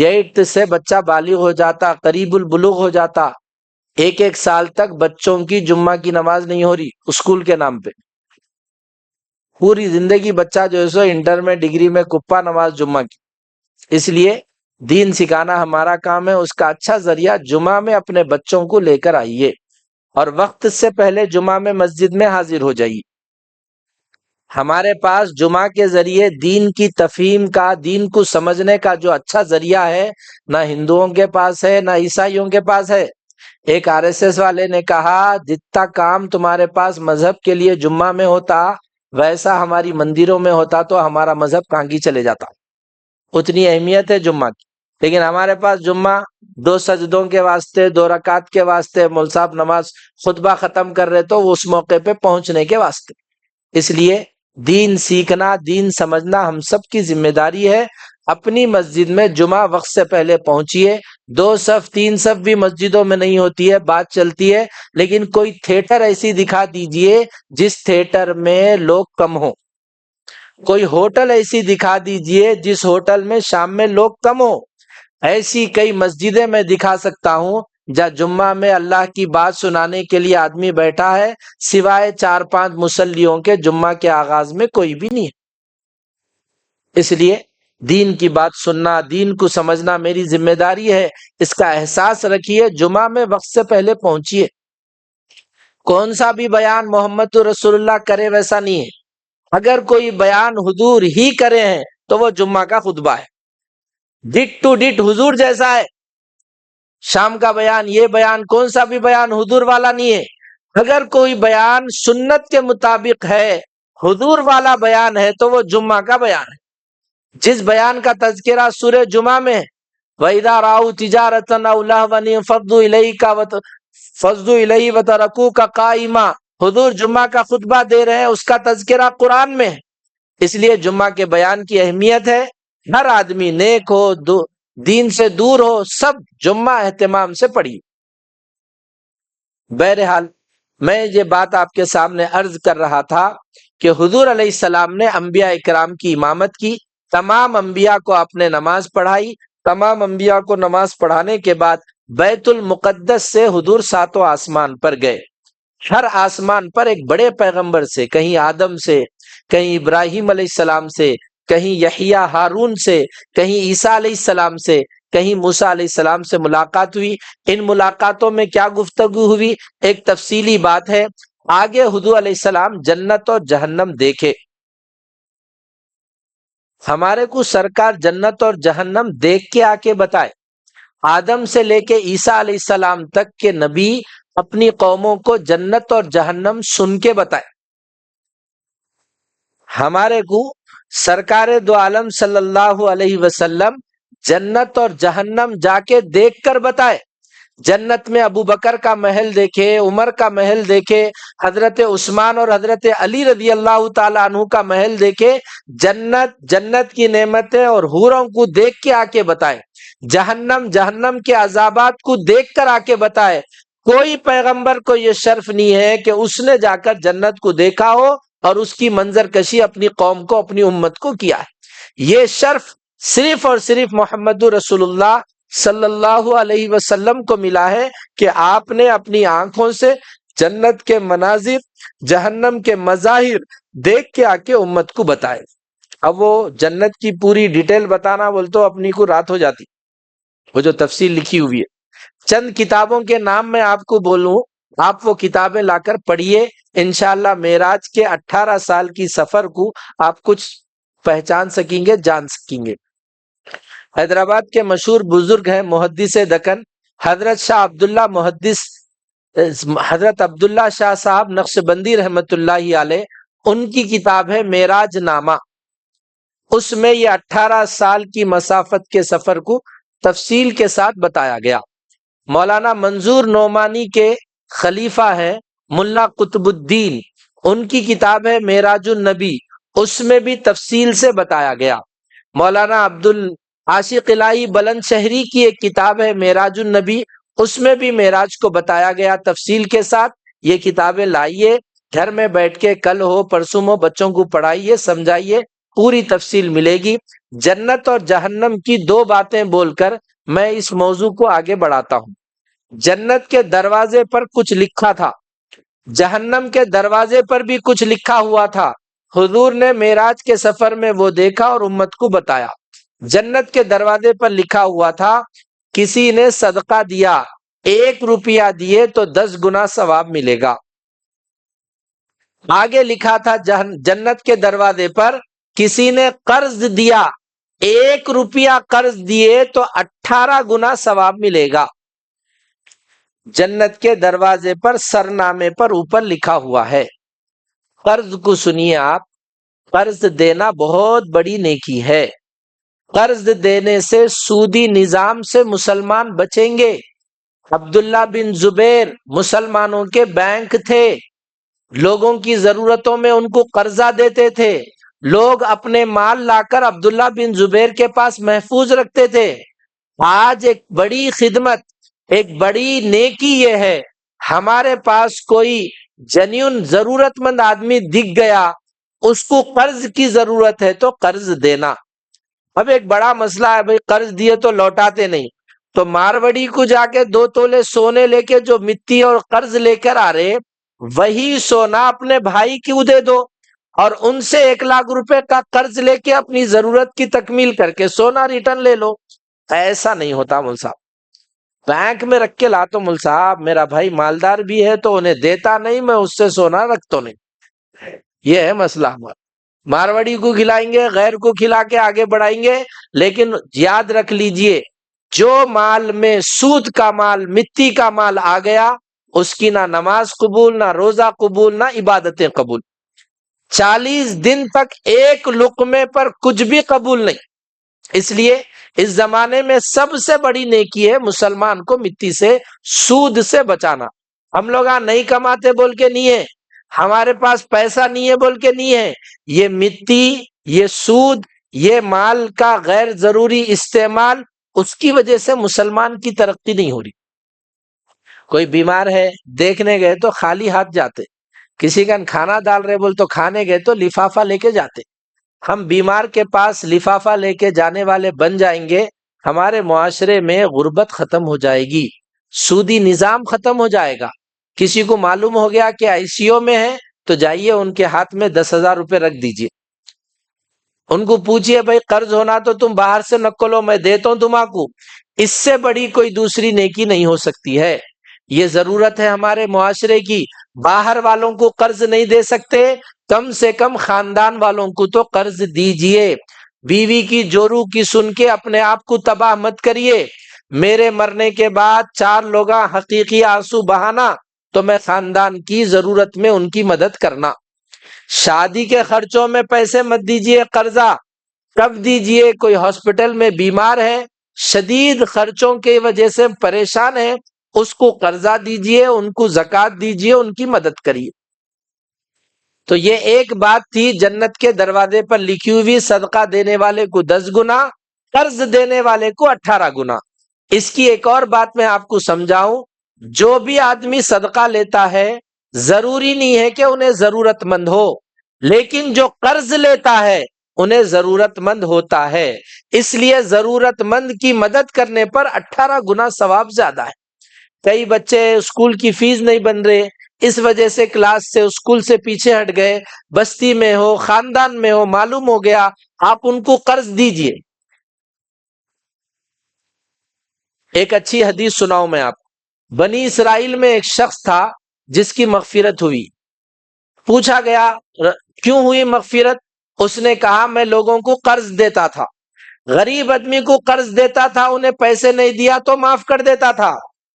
8 سے بچہ بالغ ہو جاتا، قریب البلوغ ہو جاتا۔ 1 سال تک بچوں کی جمعہ کی نماز نہیں ہو رہی اسکول کے نام پہ، پوری زندگی بچہ جو ہے سو انٹر میں، ڈگری میں کپا نماز جمعہ کی۔ اس لیے دین سکھانا ہمارا کام ہے، اس کا اچھا ذریعہ جمعہ میں اپنے بچوں کو لے کر آئیے، اور وقت سے پہلے جمعہ میں مسجد میں حاضر ہو جائیے۔ ہمارے پاس جمعہ کے ذریعے دین کی تفہیم کا، دین کو سمجھنے کا جو اچھا ذریعہ ہے، نہ ہندوؤں کے پاس ہے نہ عیسائیوں کے پاس ہے۔ ایک RSS والے نے کہا جتنا کام تمہارے پاس مذہب کے لیے جمعہ میں ہوتا ویسا ہماری مندروں میں ہوتا تو ہمارا مذہب کہاں کی چلے جاتا۔ اتنی اہمیت ہے جمعہ کی، لیکن ہمارے پاس جمعہ 2 سجدوں کے واسطے، 2 رکعت کے واسطے، مول صاحب نماز خطبہ ختم کر رہے تو اس موقع پہ پہنچنے کے واسطے۔ اس لیے دین سیکھنا، دین سمجھنا ہم سب کی ذمہ داری ہے۔ اپنی مسجد میں جمعہ وقت سے پہلے پہنچیے۔ 2 صف 3 صف بھی مسجدوں میں نہیں ہوتی ہے، بات چلتی ہے، لیکن کوئی تھیٹر ایسی دکھا دیجئے جس تھیٹر میں لوگ کم ہوں، کوئی ہوٹل ایسی دکھا دیجئے جس ہوٹل میں شام میں لوگ کم ہوں۔ ایسی کئی مسجدیں میں دکھا سکتا ہوں جہاں جمعہ میں اللہ کی بات سنانے کے لیے آدمی بیٹھا ہے، سوائے 4-5 مصلیوں کے جمعہ کے آغاز میں کوئی بھی نہیں ہے۔ اس لیے دین کی بات سننا، دین کو سمجھنا میری ذمہ داری ہے، اس کا احساس رکھیے۔ جمعہ میں وقت سے پہلے پہنچیے۔ کون سا بھی بیان محمد رسول اللہ کرے ویسا نہیں ہے، اگر کوئی بیان حضور ہی کرے ہیں تو وہ جمعہ کا خطبہ ہے، ڈٹ ٹو ڈٹ حضور جیسا ہے۔ شام کا بیان، یہ بیان، کون سا بھی بیان حضور والا نہیں ہے۔ اگر کوئی بیان سنت کے مطابق ہے، حضور والا بیان ہے، تو وہ جمعہ کا بیان ہے۔ جس بیان کا تذکرہ سورہ جمعہ میں وَإِذَا رَأَوْا تِجَارَةً أَوْ لَهْوًا انفضوا إِلَيْهِ وَتَرَكُوكَ قَائِمًا، حضور جمعہ کا خطبہ دے رہے ہیں، اس کا تذکرہ قرآن میں ہے۔ اس لیے جمعہ کے بیان کی اہمیت ہے۔ ہر آدمی نیک ہو، دین سے دور ہو، سب جمعہ اہتمام سے پڑھیے۔ بہرحال میں یہ بات آپ کے سامنے عرض کر رہا تھا کہ حضور علیہ السلام نے انبیاء اکرام کی امامت کی، تمام انبیاء کو آپ نے نماز پڑھائی۔ تمام انبیاء کو نماز پڑھانے کے بعد بیت المقدس سے حضور ساتوں آسمان پر گئے۔ ہر آسمان پر ایک بڑے پیغمبر سے، کہیں آدم سے، کہیں ابراہیم علیہ السلام سے، کہیں یحییٰ ہارون سے، کہیں عیسیٰ علیہ السلام سے، کہیں موسیٰ علیہ السلام سے ملاقات ہوئی۔ ان ملاقاتوں میں کیا گفتگو ہوئی ایک تفصیلی بات ہے۔ آگے حضور علیہ السلام جنت اور جہنم دیکھے۔ ہمارے کو سرکار جنت اور جہنم دیکھ کے آ کے بتائے۔ آدم سے لے کے عیسیٰ علیہ السلام تک کے نبی اپنی قوموں کو جنت اور جہنم سن کے بتائے۔ ہمارے کو سرکار دو عالم صلی اللہ علیہ وسلم جنت اور جہنم جا کے دیکھ کر بتائے۔ جنت میں ابو بکر کا محل دیکھے، عمر کا محل دیکھے، حضرت عثمان اور حضرت علی رضی اللہ تعالیٰ عنہ کا محل دیکھے۔ جنت کی نعمتیں اور حوروں کو دیکھ کے آ کے بتائے۔ جہنم کے عذابات کو دیکھ کر آ کے بتائے۔ کوئی پیغمبر کو یہ شرف نہیں ہے کہ اس نے جا کر جنت کو دیکھا ہو اور اس کی منظر کشی اپنی قوم کو، اپنی امت کو کیا ہے۔ یہ شرف صرف اور صرف محمد رسول اللہ صلی اللہ علیہ وسلم کو ملا ہے کہ آپ نے اپنی آنکھوں سے جنت کے مناظر، جہنم کے مظاہر دیکھ کے آ کے امت کو بتائے۔ اب وہ جنت کی پوری ڈیٹیل بتانا بول تو اپنی کو رات ہو جاتی، وہ جو تفصیل لکھی ہوئی ہے۔ چند کتابوں کے نام میں آپ کو بولوں، آپ وہ کتابیں لا کر پڑھیے۔ انشاءاللہ معراج کے 18 سال کی سفر کو آپ کچھ پہچان سکیں گے، جان سکیں گے۔ حیدرآباد کے مشہور بزرگ ہیں محدث دکن حضرت شاہ عبداللہ حضرت عبداللہ شاہ صاحب نقشبندی رحمت اللہ علیہ، ان کی کتاب ہے معراج نامہ۔ اس میں یہ 18 سال کی مسافت کے سفر کو تفصیل کے ساتھ بتایا گیا۔ مولانا منظور نعمانی کے خلیفہ ہیں ملا قطب الدین، ان کی کتاب ہے معراج النبی، اس میں بھی تفصیل سے بتایا گیا۔ مولانا عاشق الہی بلند شہری کی ایک کتاب ہے معراج النبی، اس میں بھی معراج کو بتایا گیا تفصیل کے ساتھ۔ یہ کتابیں لائیے، گھر میں بیٹھ کے کل ہو پرسوں ہو بچوں کو پڑھائیے، سمجھائیے، پوری تفصیل ملے گی۔ جنت اور جہنم کی دو باتیں بول کر میں اس موضوع کو آگے بڑھاتا ہوں۔ جنت کے دروازے پر کچھ لکھا تھا، جہنم کے دروازے پر بھی کچھ لکھا ہوا تھا۔ حضور نے معراج کے سفر میں وہ دیکھا اور امت کو بتایا۔ جنت کے دروازے پر لکھا ہوا تھا، کسی نے صدقہ دیا، 1 روپیہ دیے تو 10 گنا ثواب ملے گا۔ آگے لکھا تھا جنت کے دروازے پر، کسی نے قرض دیا، 1 روپیہ قرض دیے تو 18 گنا ثواب ملے گا۔ جنت کے دروازے پر سرنامے پر اوپر لکھا ہوا ہے۔ قرض کو سنیے آپ، قرض دینا بہت بڑی نیکی ہے۔ قرض دینے سے سودی نظام سے مسلمان بچیں گے۔ عبداللہ بن زبیر مسلمانوں کے بینک تھے، لوگوں کی ضرورتوں میں ان کو قرضہ دیتے تھے، لوگ اپنے مال لا کر عبداللہ بن زبیر کے پاس محفوظ رکھتے تھے۔ آج ایک بڑی خدمت، ایک بڑی نیکی یہ ہے، ہمارے پاس کوئی جنون ضرورت مند آدمی دکھ گیا، اس کو قرض کی ضرورت ہے تو قرض دینا۔ اب ایک بڑا مسئلہ ہے بھئی، قرض دیے تو لوٹاتے نہیں، تو ماروڑی کو جا کے 2 تولے سونے لے کے جو مٹی اور قرض لے کر آ رہے، وہی سونا اپنے بھائی کیوں دے دو اور ان سے 1 لاکھ روپے کا قرض لے کے اپنی ضرورت کی تکمیل کر کے سونا ریٹرن لے لو۔ ایسا نہیں ہوتا مول صاحب، بینک میں رکھ کے لاتا مول صاحب، میرا بھائی مالدار بھی ہے تو انہیں دیتا نہیں، میں اس سے سونا رکھتا نہیں۔ یہ ہے مسئلہ ہمارا، ماروڑی کو کھلائیں گے، غیر کو کھلا کے آگے بڑھائیں گے، لیکن یاد رکھ لیجئے جو مال میں سود کا مال، مٹی کا مال آ گیا، اس کی نہ نماز قبول، نہ روزہ قبول، نہ عبادتیں قبول۔ 40 دن تک ایک لقمے پر کچھ بھی قبول نہیں۔ اس لیے اس زمانے میں سب سے بڑی نیکی ہے مسلمان کو مٹی سے، سود سے بچانا۔ ہم لوگ نہیں کماتے بول کے نہیں ہے، ہمارے پاس پیسہ نہیں ہے بول کے نہیں ہے، یہ مٹی، یہ سود، یہ مال کا غیر ضروری استعمال، اس کی وجہ سے مسلمان کی ترقی نہیں ہو رہی۔ کوئی بیمار ہے، دیکھنے گئے تو خالی ہاتھ جاتے، کسی کا کھانا ڈال رہے بول تو کھانے گئے تو لفافہ لے کے جاتے۔ ہم بیمار کے پاس لفافہ لے کے جانے والے بن جائیں گے، ہمارے معاشرے میں غربت ختم ہو جائے گی، سودی نظام ختم ہو جائے گا۔ کسی کو معلوم ہو گیا کہ آئی سی یو میں ہے تو جائیے ان کے ہاتھ میں 10,000 روپے رکھ دیجئے، ان کو پوچھئے بھائی قرض ہونا تو تم باہر سے نکو لو، میں دیتا ہوں تمہارے۔ اس سے بڑی کوئی دوسری نیکی نہیں ہو سکتی ہے۔ یہ ضرورت ہے ہمارے معاشرے کی۔ باہر والوں کو قرض نہیں دے سکتے، کم سے کم خاندان والوں کو تو قرض دیجئے۔ بیوی کی جورو کی سن کے اپنے آپ کو تباہ مت کریے۔ میرے مرنے کے بعد 4 لوگ حقیقی آنسو بہانا تو میں خاندان کی ضرورت میں ان کی مدد کرنا۔ شادی کے خرچوں میں پیسے مت دیجئے قرضہ، کب دیجئے؟ کوئی ہاسپٹل میں بیمار ہے، شدید خرچوں کی وجہ سے پریشان ہے، اس کو قرضہ دیجئے، ان کو زکوٰۃ دیجئے، ان کی مدد کریے۔ تو یہ ایک بات تھی جنت کے دروازے پر لکھی ہوئی، صدقہ دینے والے کو 10 گنا، قرض دینے والے کو 18 گنا۔ اس کی ایک اور بات میں آپ کو سمجھاؤں، جو بھی آدمی صدقہ لیتا ہے ضروری نہیں ہے کہ انہیں ضرورت مند ہو، لیکن جو قرض لیتا ہے انہیں ضرورت مند ہوتا ہے، اس لیے ضرورت مند کی مدد کرنے پر 18 گنا ثواب زیادہ ہے۔ کئی بچے اسکول کی فیس نہیں بن رہے، اس وجہ سے کلاس سے، اسکول سے پیچھے ہٹ گئے، بستی میں ہو، خاندان میں ہو، معلوم ہو گیا، آپ ان کو قرض دیجئے۔ ایک اچھی حدیث سناؤں میں آپ کو۔ بنی اسرائیل میں ایک شخص تھا جس کی مغفرت ہوئی۔ پوچھا گیا کیوں ہوئی مغفرت؟ اس نے کہا میں لوگوں کو قرض دیتا تھا، غریب آدمی کو قرض دیتا تھا، انہیں پیسے نہیں دیا تو معاف کر دیتا تھا،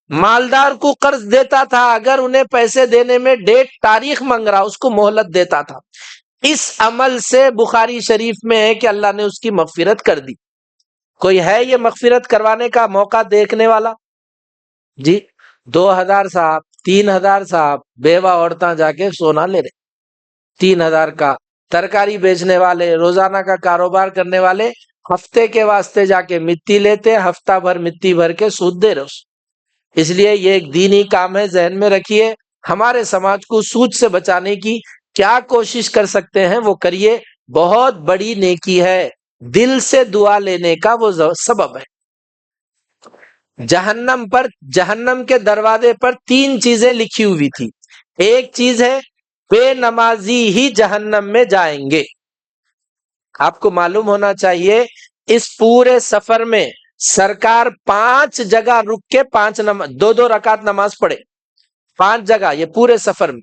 مالدار کو قرض دیتا تھا، اگر انہیں پیسے دینے میں ڈیٹ تاریخ مانگ رہا اس کو مہلت دیتا تھا۔ اس عمل سے بخاری شریف میں ہے کہ اللہ نے اس کی مغفرت کر دی۔ کوئی ہے یہ مغفرت کروانے کا موقع دیکھنے والا؟ جی 2,000 صاحب، 3,000 صاحب، بیوہ عورتاں جا کے سونا لے رہے، 3,000 کا۔ ترکاری بیچنے والے، روزانہ کا کاروبار کرنے والے ہفتے کے واسطے جا کے مٹی لیتے، ہفتہ بھر مٹی بھر کے سود دے رہے۔ اس لیے یہ ایک دینی کام ہے، ذہن میں رکھیے۔ ہمارے سماج کو سود سے بچانے کی کیا کوشش کر سکتے ہیں وہ کریے، بہت بڑی نیکی ہے، دل سے دعا لینے کا وہ سبب ہے۔ جہنم کے دروازے پر 3 چیزیں لکھی ہوئی تھی۔ ایک چیز ہے بے نمازی ہی جہنم میں جائیں گے۔ آپ کو معلوم ہونا چاہیے اس پورے سفر میں سرکار 5 جگہ رک کے 2 رکعت نماز پڑھے، 5 جگہ یہ پورے سفر میں۔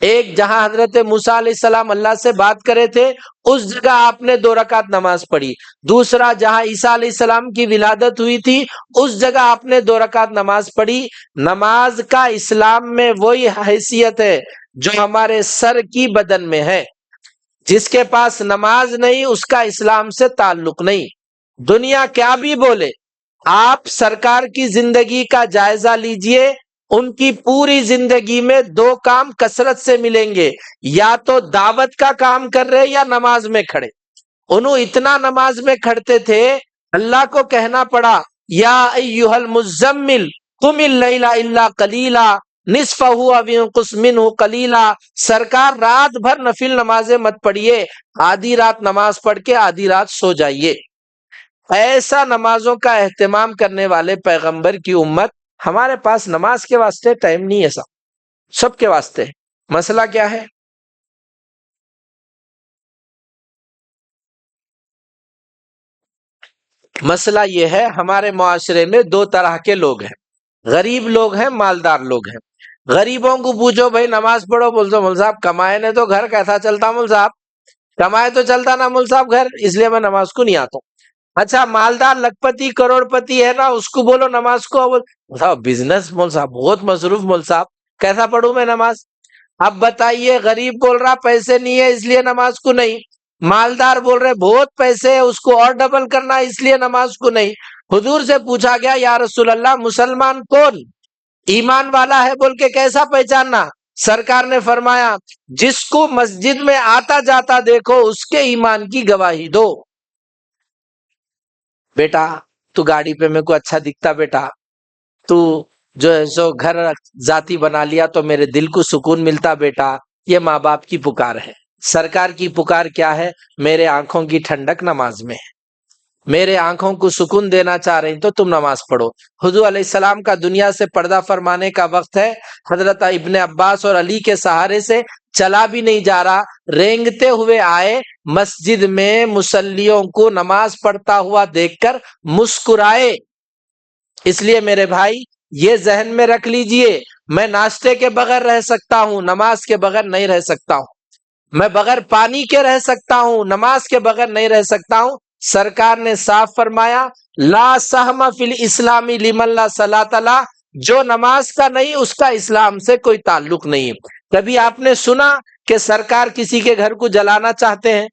ایک جہاں حضرت موسیٰ علیہ السلام اللہ سے بات کرے تھے، اس جگہ آپ نے 2 رکعت نماز پڑھی۔ دوسرا جہاں عیسیٰ علیہ السلام کی ولادت ہوئی تھی، اس جگہ آپ نے 2 رکعت نماز پڑھی۔ نماز کا اسلام میں وہی حیثیت ہے جو ہمارے سر کی بدن میں ہے۔ جس کے پاس نماز نہیں اس کا اسلام سے تعلق نہیں۔ دنیا کیا بھی بولے، آپ سرکار کی زندگی کا جائزہ لیجئے، ان کی پوری زندگی میں 2 کام کثرت سے ملیں گے، یا تو دعوت کا کام کر رہے یا نماز میں کھڑے۔ انہوں اتنا نماز میں کھڑتے تھے، اللہ کو کہنا پڑا یا ایھا المزمل قم اللیل الا قلیلا نصفہ او انقص منہ قلیلا۔ سرکار رات بھر نفل نمازیں مت پڑھیے، آدھی رات نماز پڑھ کے آدھی رات سو جائیے۔ ایسا نمازوں کا اہتمام کرنے والے پیغمبر کی امت، ہمارے پاس نماز کے واسطے ٹائم نہیں ہے، سب کے واسطے۔ مسئلہ کیا ہے؟ مسئلہ یہ ہے ہمارے معاشرے میں 2 طرح کے لوگ ہیں، غریب لوگ ہیں، مالدار لوگ ہیں۔ غریبوں کو پوچھو بھائی نماز پڑھو، بولتے مول صاحب کمائے نے تو گھر کیسا چلتا، مول صاحب کمائے تو چلتا نا مول صاحب گھر، اس لیے میں نماز کو نہیں آتا ہوں۔ اچھا مالدار لکھپتی کروڑ پتی ہے نا، اس کو بولو نماز کو، صاحب بزنس مول صاحب بہت مصروف، مول صاحب کیسا پڑھوں میں نماز؟ اب بتائیے، غریب بول رہا پیسے نہیں ہے اس لیے نماز کو نہیں، مالدار بول رہے بہت پیسے ہے اس کو اور ڈبل کرنا اس لیے نماز کو نہیں۔ حضور سے پوچھا گیا یا رسول اللہ مسلمان کون ایمان والا ہے بول کے کیسا پہچاننا؟ سرکار نے فرمایا جس کو مسجد میں آتا جاتا دیکھو اس کے ایمان کی گواہی دو۔ بیٹا تو گاڑی پہ میرے کو اچھا دکھتا، بیٹا تو جو ہے سو گھر ذاتی بنا لیا تو میرے دل کو سکون ملتا، بیٹا یہ ماں باپ کی پکار ہے۔ سرکار کی پکار کیا ہے؟ میرے آنکھوں کی ٹھنڈک نماز میں ہے، میرے آنکھوں کو سکون دینا چاہ رہی تو تم نماز پڑھو۔ حضور علیہ السلام کا دنیا سے پردہ فرمانے کا وقت ہے، حضرت ابن عباس اور علی کے سہارے سے چلا بھی نہیں جا رہا، رینگتے ہوئے آئے مسجد میں، مصلیوں کو نماز پڑھتا ہوا دیکھ کر مسکرائے۔ اس لیے میرے بھائی یہ ذہن میں رکھ لیجئے، میں ناشتے کے بغیر رہ سکتا ہوں، نماز کے بغیر نہیں رہ سکتا ہوں، میں بغیر پانی کے رہ سکتا ہوں، نماز کے بغیر نہیں رہ سکتا ہوں۔ سرکار نے صاف فرمایا لا سہم فی الاسلام لمن لا صلاۃ لا، جو نماز کا نہیں اس کا اسلام سے کوئی تعلق نہیں۔ کبھی آپ نے سنا کہ سرکار کسی کے گھر کو جلانا چاہتے ہیں؟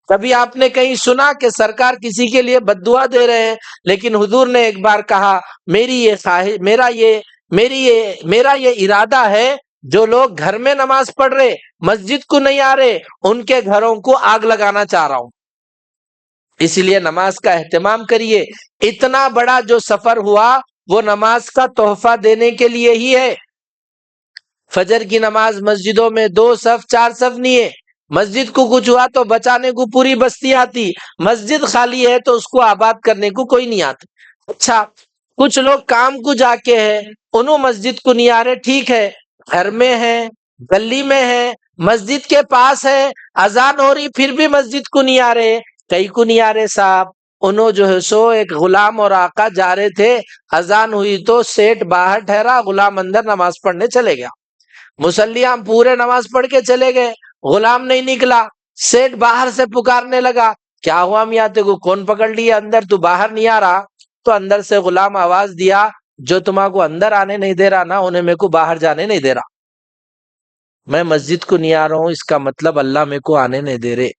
کبھی آپ نے کہیں سنا کہ سرکار کسی کے لیے بد دعا دے رہے ہیں؟ لیکن حضور نے ایک بار کہا میرا یہ ارادہ ہے جو لوگ گھر میں نماز پڑھ رہے مسجد کو نہیں آ رہے ان کے گھروں کو آگ لگانا چاہ رہا ہوں۔ اس لیے نماز کا اہتمام کریے۔ اتنا بڑا جو سفر ہوا وہ نماز کا تحفہ دینے کے لیے ہی ہے۔ فجر کی نماز مسجدوں میں 2 صف 4 صف نہیں ہے، مسجد کو کچھ ہوا تو بچانے کو پوری بستی آتی، مسجد خالی ہے تو اس کو آباد کرنے کو کوئی نہیں آتا۔ اچھا کچھ لوگ کام کو جا کے ہیں انہوں مسجد کو نہیں آ رہے، ٹھیک ہے، گھر میں ہیں، گلی میں ہیں، مسجد کے پاس ہے، اذان ہو رہی پھر بھی مسجد کو نہیں آ رہے، کئی کو نہیں آ رہے صاحب، انہوں جو ہے سو ایک غلام اور آقا جا رہے تھے، اذان ہوئی تو سیٹ باہر ٹھہرا، غلام اندر نماز پڑھنے چلے گیا، مصلیاں پورے نماز پڑھ کے چلے گئے، غلام نہیں نکلا، سیٹ باہر سے پکارنے لگا کیا ہوا میاں تے کو کون پکڑ لیا اندر، تو باہر نہیں آ رہا؟ تو اندر سے غلام آواز دیا جو تمہاں کو اندر آنے نہیں دے رہا نا انہیں میرے کو باہر جانے نہیں دے رہا، میں مسجد کو نہیں آ رہا ہوں اس کا مطلب اللہ میرے کو آنے نہیں دے رہے،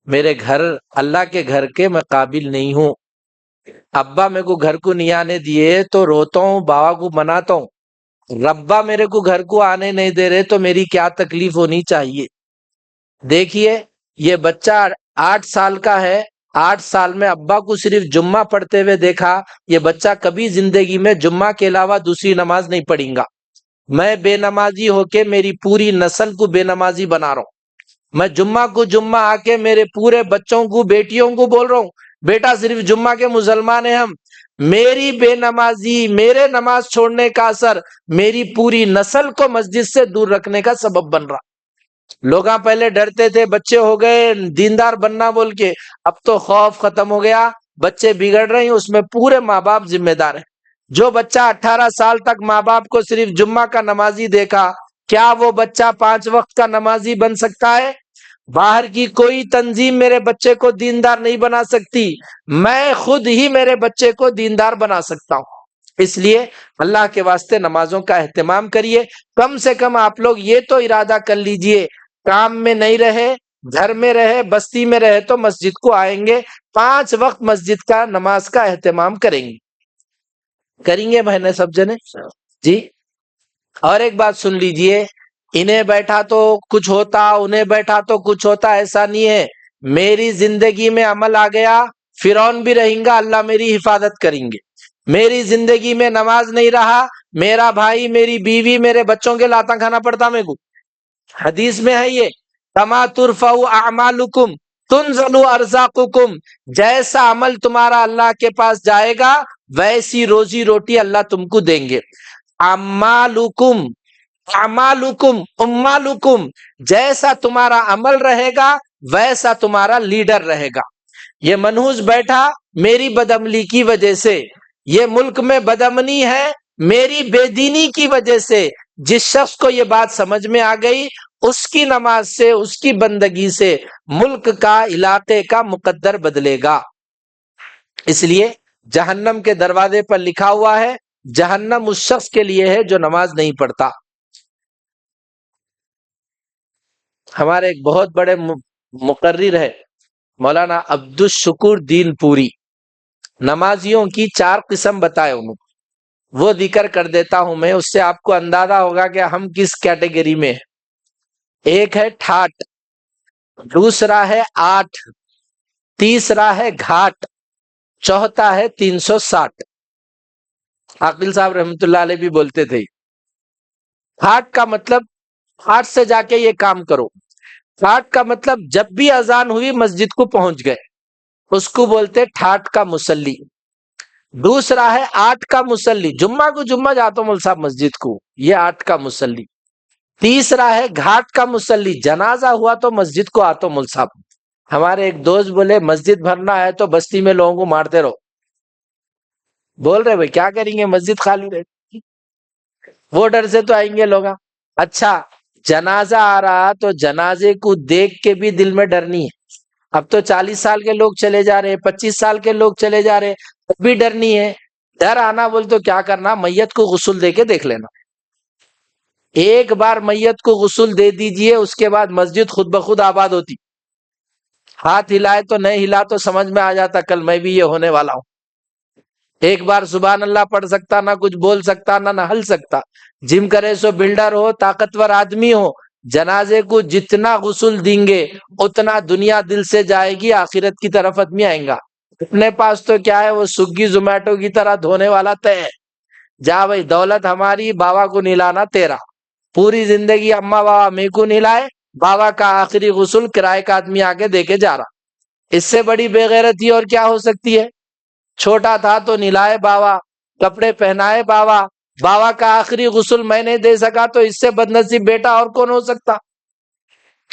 میرے گھر اللہ کے گھر کے میں قابل نہیں ہوں، ابا میرے کو گھر کو نہیں آنے دیے تو روتا ہوں، بابا کو مناتا ہوں، ربا میرے کو گھر کو آنے نہیں دے رہے تو میری کیا تکلیف ہونی چاہیے۔ دیکھیے یہ بچہ 8 سال کا ہے، 8 سال میں ابا کو صرف جمعہ پڑھتے ہوئے دیکھا، یہ بچہ کبھی زندگی میں جمعہ کے علاوہ دوسری نماز نہیں پڑھیں گا۔ میں بے نمازی ہو کے میری پوری نسل کو بے نمازی بنا رہا ہوں، میں جمعہ کو جمعہ آ کے میرے پورے بچوں کو بیٹیوں کو بول رہا ہوں بیٹا صرف جمعہ کے مسلمان ہیں ہم، میری بے نمازی میرے نماز چھوڑنے کا اثر میری پوری نسل کو مسجد سے دور رکھنے کا سبب بن رہا۔ لوگ پہلے ڈرتے تھے بچے ہو گئے دیندار بننا بول کے، اب تو خوف ختم ہو گیا، بچے بگڑ رہے ہیں اس میں پورے ماں باپ ذمہ دار ہیں۔ جو بچہ 18 سال تک ماں باپ کو صرف جمعہ کا نمازی دیکھا، کیا وہ بچہ 5 وقت کا نمازی بن سکتا ہے؟ باہر کی کوئی تنظیم میرے بچے کو دیندار نہیں بنا سکتی، میں خود ہی میرے بچے کو دیندار بنا سکتا ہوں۔ اس لیے اللہ کے واسطے نمازوں کا اہتمام کریے، کم سے کم آپ لوگ یہ تو ارادہ کر لیجئے کام میں نہیں رہے، گھر میں رہے، بستی میں رہے تو مسجد کو آئیں گے، 5 وقت مسجد کا نماز کا اہتمام کریں گے بہنیں سب جنے جی۔ اور ایک بات سن لیجئے، انہیں بیٹھا تو کچھ ہوتا انہیں بیٹھا تو کچھ ہوتا ایسا نہیں ہے، میری زندگی میں عمل آ گیا فرعون بھی رہیں گا، اللہ میری حفاظت کریں گے، میری زندگی میں نماز نہیں رہا، میرا بھائی میری بیوی میرے بچوں کے لاتا کھانا پڑتا میرے کو، حدیث میں ہے یہ کما ترفع اعمالکم تنزل ارزاقکم، جیسا عمل تمہارا اللہ کے پاس جائے گا ویسی روزی روٹی اللہ تم کو دیں گے۔ اعمالکم امالکم، جیسا تمہارا عمل رہے گا ویسا تمہارا لیڈر رہے گا۔ یہ منحوس بیٹھا میری بدعملی کی وجہ سے، یہ ملک میں بدامنی ہے میری بے دینی کی وجہ سے، جس شخص کو یہ بات سمجھ میں آ گئی اس کی نماز سے اس کی بندگی سے ملک کا علاقے کا مقدر بدلے گا۔ اس لیے جہنم کے دروازے پر لکھا ہوا ہے جہنم اس شخص کے لیے ہے جو نماز نہیں پڑھتا۔ ہمارے ایک بہت بڑے مقرر ہے مولانا عبدالشکور دین پوری، نمازیوں کی 4 قسم بتائے انہوں، وہ ذکر کر دیتا ہوں میں، اس سے آپ کو اندازہ ہوگا کہ ہم کس کیٹیگری میں ہیں۔ ایک ہے ٹھاٹ، دوسرا ہے آٹھ، تیسرا ہے گھاٹ، چوتھا ہے 360۔ عاقل صاحب رحمۃ اللہ علیہ بھی بولتے تھے ٹھاٹ کا مطلب ٹھاٹ سے جا کے یہ کام کرو، ٹھاٹ کا مطلب جب بھی اذان ہوئی مسجد کو پہنچ گئے، اس کو بولتے ٹھاٹ کا مصلی۔ دوسرا ہے آٹھ کا مصلی، جمعہ کو جمعہ جاتا ہوں مول صاحب مسجد کو، یہ آٹھ کا مصلی۔ تیسرا ہے گھاٹ کا مصلی، جنازہ ہوا تو مسجد کو آتا ہوں مول صاحب۔ ہمارے ایک دوست بولے مسجد بھرنا ہے تو بستی میں لوگوں کو مارتے رہو، بول رہے بھائی کیا کریں گے، مسجد خالی رہے، وہ ڈر سے تو آئیں گے لوگ۔ اچھا جنازہ آ رہا تو جنازے کو دیکھ کے بھی دل میں ڈر نہیں ہے، اب تو 40 سال کے لوگ چلے جا رہے، 25 سال کے لوگ چلے جا رہے، اب بھی ڈر نہیں ہے۔ ڈر آنا بول تو کیا کرنا، میت کو غسل دے کے دیکھ لینا، ایک بار میت کو غسل دے دیجئے، اس کے بعد مسجد خود بخود آباد ہوتی۔ ہاتھ ہلائے تو نہیں ہلا تو سمجھ میں آ جاتا کل میں بھی یہ ہونے والا ہوں۔ ایک بار سبحان اللہ پڑھ سکتا، نہ کچھ بول سکتا، نہ ہل سکتا، جم کرے سو بلڈر ہو، طاقتور آدمی ہو، جنازے کو جتنا غسل دیں گے اتنا دنیا دل سے جائے گی، آخرت کی طرف آدمی آئیں گا۔ اپنے پاس تو کیا ہے، وہ سگی زومیٹو کی طرح دھونے والا تے ہے، جا بھائی دولت ہماری، بابا کو نلانا تیرا، پوری زندگی اماں بابا میں کو نلائے، بابا کا آخری غسل کرائے کا آدمی آگے دے کے جا رہا، اس سے بڑی بے غیرتی اور کیا ہو سکتی ہے؟ چھوٹا تھا تو نلائے بابا، کپڑے پہنائے بابا، بابا کا آخری غسل میں نے دے سکا تو اس سے بدنصیب بیٹا اور کون ہو سکتا؟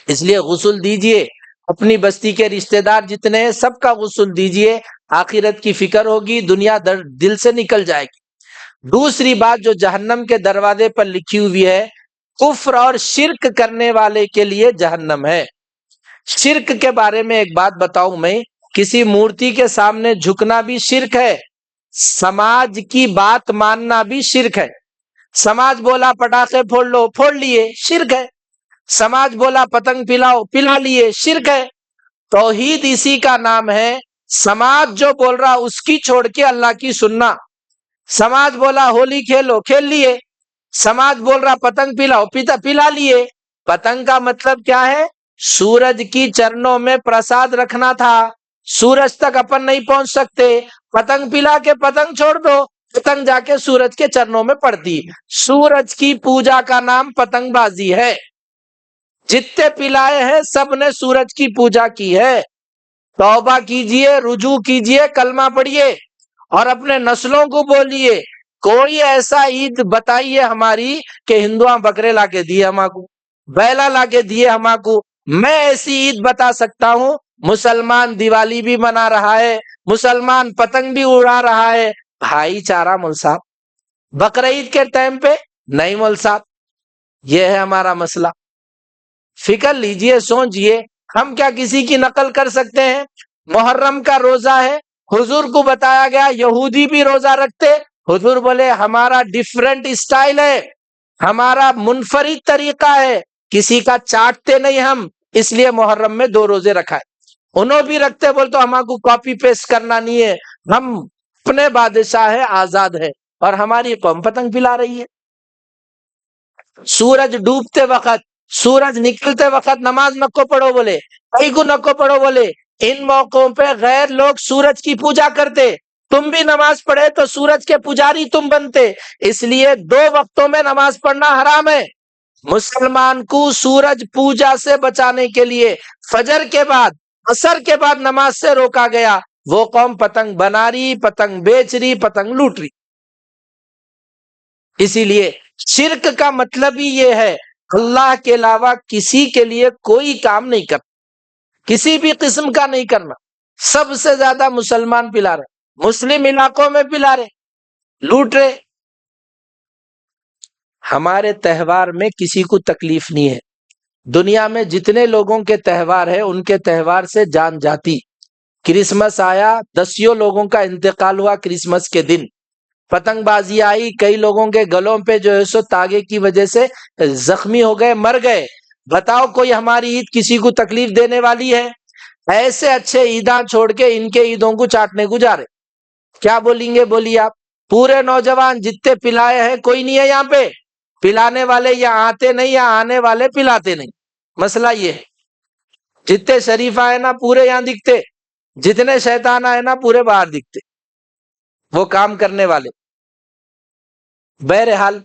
اس لیے غسل دیجئے، اپنی بستی کے رشتہ دار جتنے ہیں سب کا غسل دیجئے، آخرت کی فکر ہوگی، دنیا دل سے نکل جائے گی۔ دوسری بات جو جہنم کے دروازے پر لکھی ہوئی ہے، کفر اور شرک کرنے والے کے لیے جہنم ہے۔ شرک کے بارے میں ایک بات بتاؤں میں، کسی مورتی کے سامنے جھکنا بھی شرک ہے، سماج کی بات ماننا بھی شرک ہے۔ سماج بولا پٹاخے پھوڑ لو، پھوڑ لیے، شرک ہے۔ سماج بولا پتنگ پلاؤ، پلا لیے، شرک ہے۔ توحید اسی کا نام ہے، سماج جو بول رہا اس کی چھوڑ کے اللہ کی سننا۔ سماج بولا ہولی کھیلو، کھیل لیے، سماج بول رہا پتنگ پلاؤ، پلا لیے۔ پتنگ کا مطلب کیا ہے؟ سورج کی چرنوں میں پرساد رکھنا تھا، سورج تک اپن نہیں پہنچ سکتے، پتنگ پلا کے پتنگ چھوڑ دو، پتنگ جا کے سورج کے چرنوں میں پڑتی۔ سورج کی پوجا کا نام پتنگ بازی ہے، جتنے پلائے ہیں سب نے سورج کی پوجا کی ہے۔ توبہ کیجئے، رجوع کیجئے، کلمہ پڑھیے اور اپنے نسلوں کو بولیے، کوئی ایسا عید بتائیے ہماری کہ ہندوؤں بکرے لا کے دیے ہما کو، بیلا لا کے دیے ہما کو۔ میں ایسی عید بتا سکتا ہوں، مسلمان دیوالی بھی منا رہا ہے، مسلمان پتنگ بھی اڑا رہا ہے، بھائی چارہ مول صاحب۔ بقرعید کے ٹائم پہ نہیں مول صاحب، یہ ہے ہمارا مسئلہ۔ فکر لیجئے، سوچئے، ہم کیا کسی کی نقل کر سکتے ہیں؟ محرم کا روزہ ہے، حضور کو بتایا گیا یہودی بھی روزہ رکھتے، حضور بولے ہمارا ڈیفرنٹ اسٹائل ہے، ہمارا منفرد طریقہ ہے، کسی کا چاٹتے نہیں ہم، اس لیے محرم میں 2 روزے رکھائے۔ انہوں بھی رکھتے بول تو ہمارا کو کاپی پیسٹ کرنا نہیں ہے، ہم اپنے بادشاہ ہے، آزاد ہے، اور ہماری قوم پتنگ پلا رہی ہے۔ سورج ڈوبتے وقت، سورج نکلتے وقت نماز نکو پڑھو بولے، کئی کو نکو پڑھو بولے، ان موقعوں پہ غیر لوگ سورج کی پوجا کرتے، تم بھی نماز پڑھے تو سورج کے پجاری تم بنتے، اس لیے 2 وقتوں میں نماز پڑھنا حرام ہے۔ مسلمان کو سورج پوجا سے بچانے کے لیے فجر کے بعد، عصر کے بعد نماز سے روکا گیا، وہ قوم پتنگ بنا رہی، پتنگ بیچ رہی، پتنگ لوٹ رہی۔ اسی لیے شرک کا مطلب ہی یہ ہے، اللہ کے علاوہ کسی کے لیے کوئی کام نہیں کرنا، کسی بھی قسم کا نہیں کرنا۔ سب سے زیادہ مسلمان پلا رہے، مسلم علاقوں میں پلا رہے، لوٹ رہے۔ ہمارے تہوار میں کسی کو تکلیف نہیں ہے، دنیا میں جتنے لوگوں کے تہوار ہے ان کے تہوار سے جان جاتی۔ کرسمس آیا، 10 لوگوں کا انتقال ہوا کرسمس کے دن، پتنگ بازی آئی، کئی لوگوں کے گلوں پہ جو ہے سو تاگے کی وجہ سے زخمی ہو گئے، مر گئے، بتاؤ کوئی ہماری عید کسی کو تکلیف دینے والی ہے؟ ایسے اچھے عیداں چھوڑ کے ان کے عیدوں کو چاٹنے کو جا رہے، کیا بولیں گے بولیے آپ؟ پورے نوجوان جتنے پلائے ہیں کوئی نہیں ہے یہاں پہ، پلانے والے یہاں آتے نہیں، یہاں آنے والے پلاتے نہیں، مسئلہ یہ ہے۔ جتنے شریف آئے نا پورے یہاں دکھتے، جتنے شیطان آئے نا پورے باہر دکھتے، وہ کام کرنے والے۔ بہرحال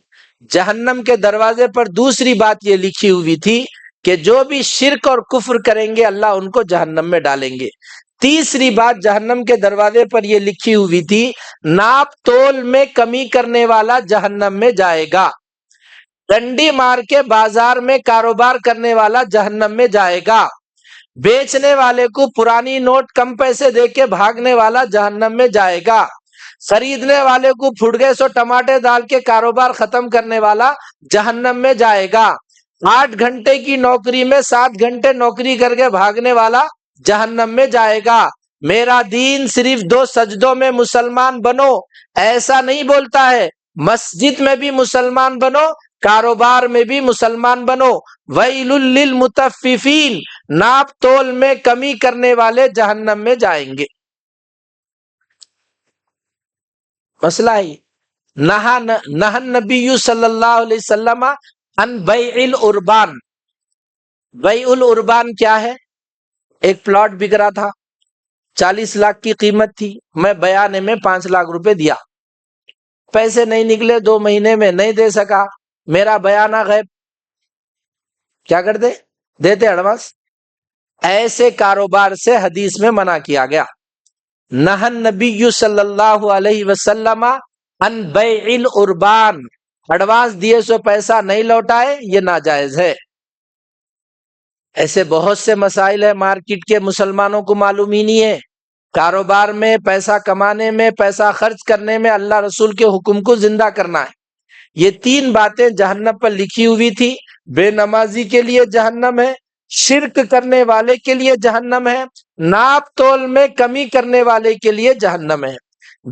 جہنم کے دروازے پر دوسری بات یہ لکھی ہوئی تھی کہ جو بھی شرک اور کفر کریں گے اللہ ان کو جہنم میں ڈالیں گے۔ تیسری بات جہنم کے دروازے پر یہ لکھی ہوئی تھی، ناپ تول میں کمی کرنے والا جہنم میں جائے گا، ڈنڈی مار کے بازار میں کاروبار کرنے والا جہنم میں جائے گا، بیچنے والے کو پرانی نوٹ کم پیسے دے کے بھاگنے والا جہنم میں جائے گا، خریدنے والے کو پھٹ سو ٹماٹے ڈال کے کاروبار ختم کرنے والا جہنم میں جائے گا، 8 گھنٹے کی نوکری میں 7 گھنٹے نوکری کر کے بھاگنے والا جہنم میں جائے گا۔ میرا دین صرف 2 سجدوں میں مسلمان بنو ایسا نہیں بولتا ہے، مسجد میں بھی مسلمان بنو، کاروبار میں بھی مسلمان بنو۔ ویل للمطففین، ناپ تول میں کمی کرنے والے جہنم میں جائیں گے۔ مسئلہ ہے نہا نبی صلی اللہ علیہ وسلم ان بیع العربان۔ بیع العربان کیا ہے؟ ایک پلاٹ بک رہا تھا، 40 لاکھ کی قیمت تھی، میں بیانے میں 5 لاکھ روپے دیا، پیسے نہیں نکلے، 2 مہینے میں نہیں دے سکا، میرا بیانہ غیب، کیا کرتے؟ دیتے ایڈوانس۔ ایسے کاروبار سے حدیث میں منع کیا گیا۔ نہا نبی صلی اللہ علیہ وسلم ان بیع العربان، ایڈوانس دیے سو پیسہ نہیں لوٹائے، یہ ناجائز ہے۔ ایسے بہت سے مسائل ہیں مارکیٹ کے، مسلمانوں کو معلوم ہی نہیں ہے۔ کاروبار میں پیسہ کمانے میں، پیسہ خرچ کرنے میں اللہ رسول کے حکم کو زندہ کرنا ہے۔ یہ 3 باتیں جہنم پر لکھی ہوئی تھی۔ بے نمازی کے لیے جہنم ہے، شرک کرنے والے کے لیے جہنم ہے، ناپ تول میں کمی کرنے والے کے لیے جہنم ہے۔